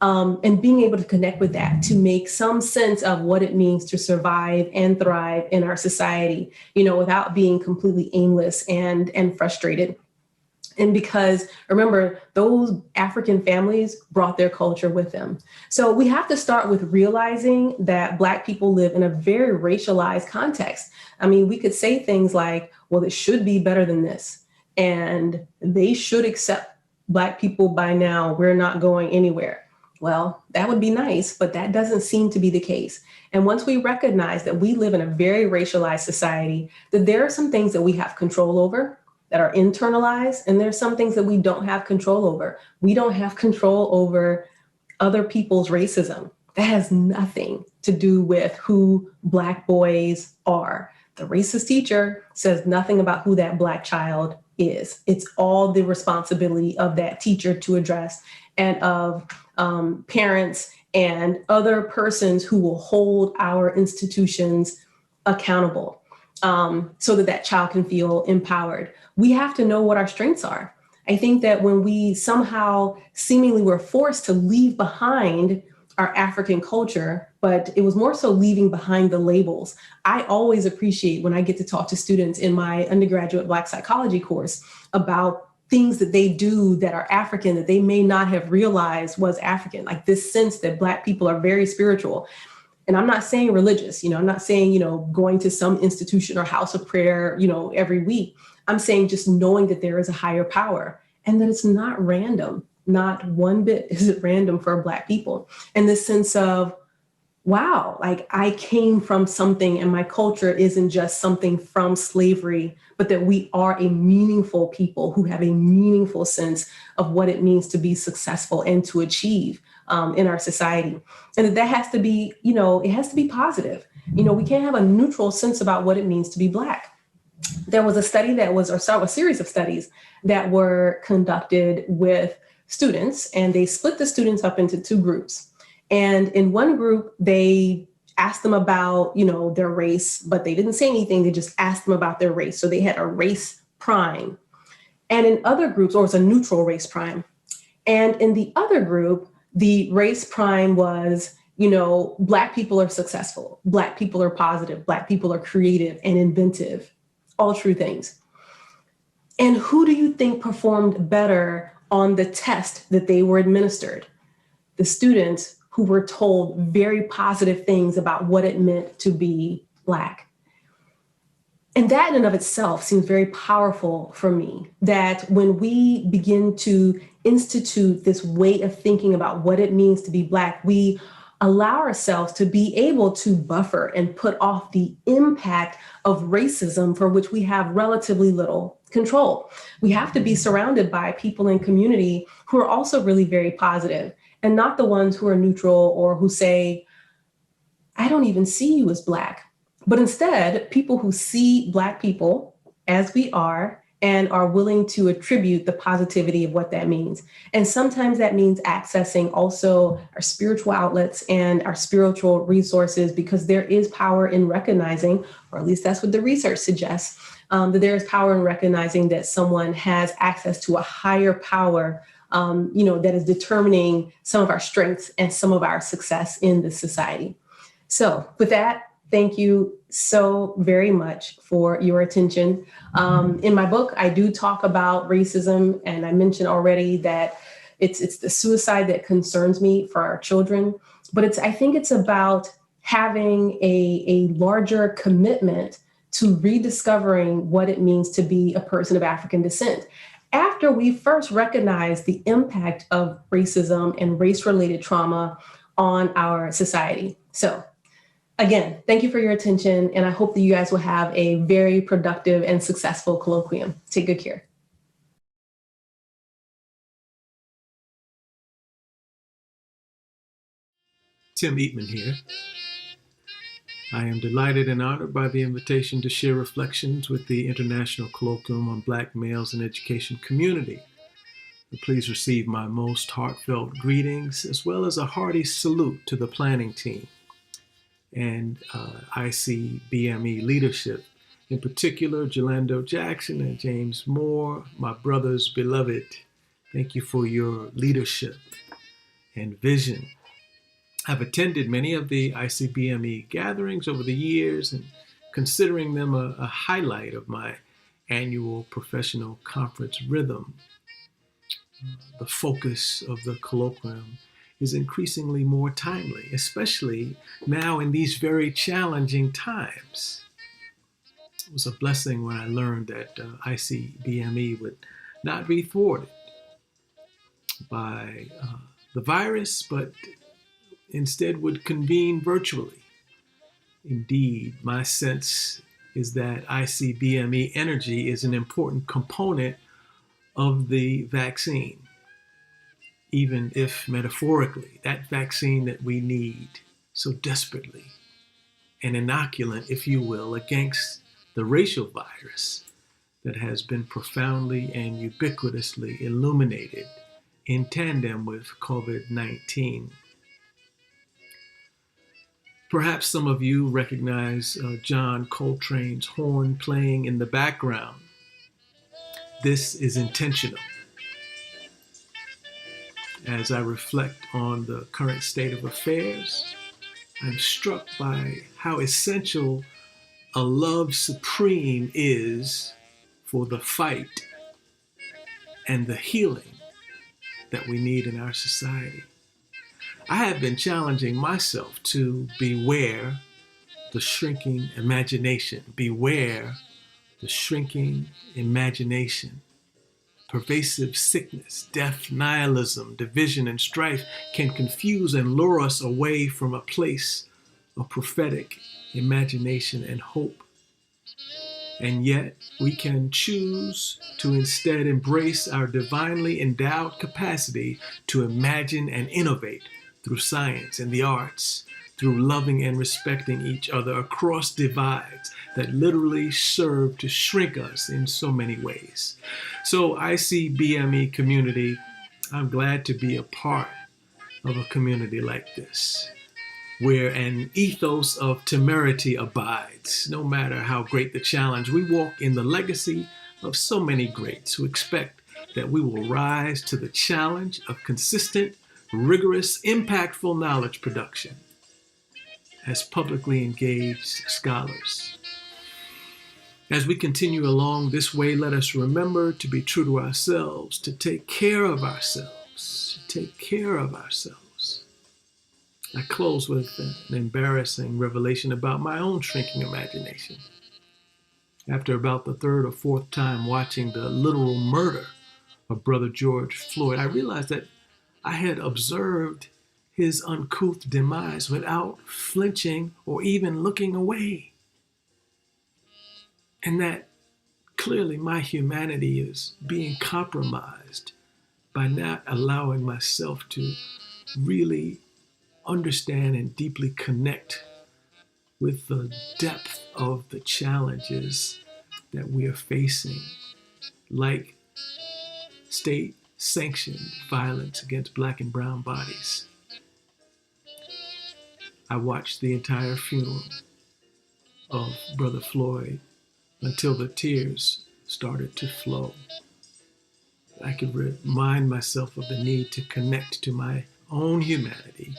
And being able to connect with that to make some sense of what it means to survive and thrive in our society, without being completely aimless and frustrated. And because remember, those African families brought their culture with them. So we have to start with realizing that Black people live in a very racialized context. I mean, we could say things like, well, it should be better than this, and they should accept Black people by now. We're not going anywhere. Well, that would be nice, but that doesn't seem to be the case. And once we recognize that we live in a very racialized society, that there are some things that we have control over that are internalized, and there's some things that we don't have control over. We don't have control over other people's racism. That has nothing to do with who Black boys are. The racist teacher says nothing about who that Black child is. It's all the responsibility of that teacher to address, and of parents and other persons who will hold our institutions accountable, so that that child can feel empowered. We have to know what our strengths are. I think that when we somehow seemingly were forced to leave behind our African culture, but it was more so leaving behind the labels. I always appreciate when I get to talk to students in my undergraduate Black psychology course about things that they do that are African that they may not have realized was African, like this sense that Black people are very spiritual. And I'm not saying religious, I'm not saying, going to some institution or house of prayer, every week. I'm saying just knowing that there is a higher power and that it's not random. Not one bit is it random for Black people. And this sense of, wow, like I came from something and my culture isn't just something from slavery, but that we are a meaningful people who have a meaningful sense of what it means to be successful and to achieve in our society. And that has to be, it has to be positive. We can't have a neutral sense about what it means to be Black. There was a study a series of studies that were conducted with students, and they split the students up into two groups. And in one group, they asked them about, their race, but they didn't say anything. They just asked them about their race. So they had a race prime. And in other groups, or it's a neutral race prime. And in the other group, the race prime was, Black people are successful. Black people are positive. Black people are creative and inventive. All true things. And who do you think performed better on the test that they were administered? The students who were told very positive things about what it meant to be Black. And that in and of itself seems very powerful for me, that when we begin to institute this way of thinking about what it means to be Black, we allow ourselves to be able to buffer and put off the impact of racism for which we have relatively little control. We have to be surrounded by people in community who are also really very positive, and not the ones who are neutral or who say, I don't even see you as Black. But instead, people who see Black people as we are and are willing to attribute the positivity of what that means. And sometimes that means accessing also our spiritual outlets and our spiritual resources, because there is power in recognizing, or at least that's what the research suggests, that there is power in recognizing that someone has access to a higher power, that is determining some of our strengths and some of our success in this society. So with that, thank you so very much for your attention. In my book, I do talk about racism, and I mentioned already that it's the suicide that concerns me for our children. But I think it's about having a larger commitment to rediscovering what it means to be a person of African descent. After we first recognize the impact of racism and race-related trauma on our society. So again, thank you for your attention, and I hope that you guys will have a very productive and successful colloquium. Take good care. Tim Eatman here. I am delighted and honored by the invitation to share reflections with the International Colloquium on Black Males in Education community. Please receive my most heartfelt greetings, as well as a hearty salute to the planning team and ICBME leadership, in particular, Jelando Jackson and James Moore, my brothers beloved. Thank you for your leadership and vision. I've attended many of the ICBME gatherings over the years, and considering them a highlight of my annual professional conference rhythm. The focus of the colloquium is increasingly more timely, especially now in these very challenging times. It was a blessing when I learned that ICBME would not be thwarted by the virus, but instead would convene virtually. Indeed, my sense is that ICBME energy is an important component of the vaccine, even if metaphorically, that vaccine that we need so desperately, an inoculant, if you will, against the racial virus that has been profoundly and ubiquitously illuminated in tandem with COVID-19. Perhaps some of you recognize John Coltrane's horn playing in the background. This is intentional. As I reflect on the current state of affairs, I'm struck by how essential a love supreme is for the fight and the healing that we need in our society. I have been challenging myself to beware the shrinking imagination. Beware the shrinking imagination. Pervasive sickness, death, nihilism, division, and strife can confuse and lure us away from a place of prophetic imagination and hope. And yet, we can choose to instead embrace our divinely endowed capacity to imagine and innovate through science and the arts, through loving and respecting each other across divides that literally serve to shrink us in so many ways. So ICBME community, I'm glad to be a part of a community like this, where an ethos of temerity abides. No matter how great the challenge, we walk in the legacy of so many greats who expect that we will rise to the challenge of consistent, rigorous, impactful knowledge production as publicly engaged scholars. As we continue along this way, let us remember to be true to ourselves, to take care of ourselves, to take care of ourselves. I close with an embarrassing revelation about my own shrinking imagination. After about the third or fourth time watching the literal murder of Brother George Floyd, I realized that I had observed his uncouth demise without flinching or even looking away. And that clearly my humanity is being compromised by not allowing myself to really understand and deeply connect with the depth of the challenges that we are facing, like state-sanctioned violence against Black and brown bodies. I watched the entire funeral of Brother Floyd until the tears started to flow. I could remind myself of the need to connect to my own humanity.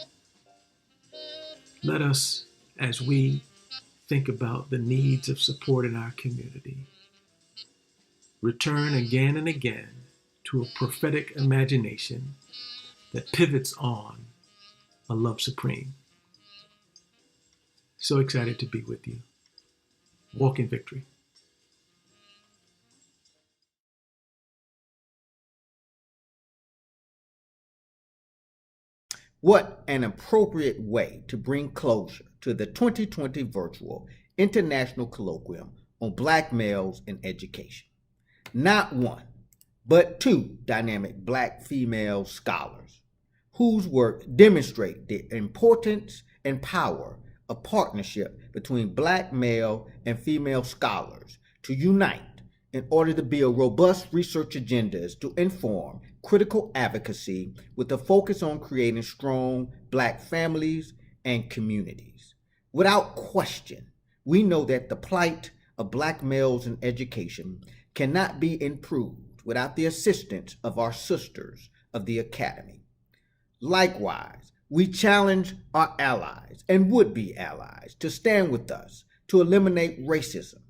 Let us, as we think about the needs of support in our community, return again and again to a prophetic imagination that pivots on a love supreme. So excited to be with you. Walk in victory. What an appropriate way to bring closure to the 2020 virtual International Colloquium on Black Males in Education. Not one, but two dynamic Black female scholars whose work demonstrate the importance and power a partnership between Black male and female scholars to unite in order to build robust research agendas to inform critical advocacy with a focus on creating strong Black families and communities. Without question, we know that the plight of Black males in education cannot be improved without the assistance of our sisters of the Academy. Likewise, we challenge our allies and would-be allies to stand with us to eliminate racism,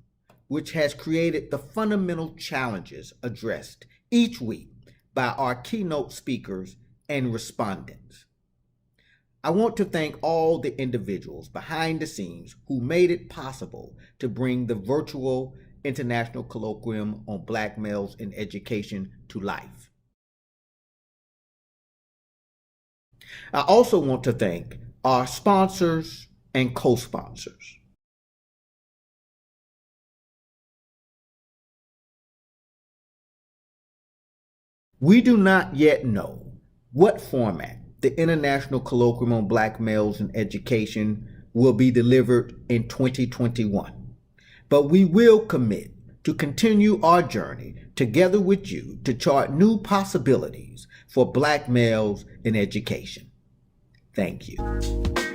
which has created the fundamental challenges addressed each week by our keynote speakers and respondents. I want to thank all the individuals behind the scenes who made it possible to bring the virtual International Colloquium on Black Males in Education to life. I also want to thank our sponsors and co-sponsors. We do not yet know what format the International Colloquium on Black Males in Education will be delivered in 2021, but we will commit to continue our journey together with you to chart new possibilities for Black males in education. Thank you.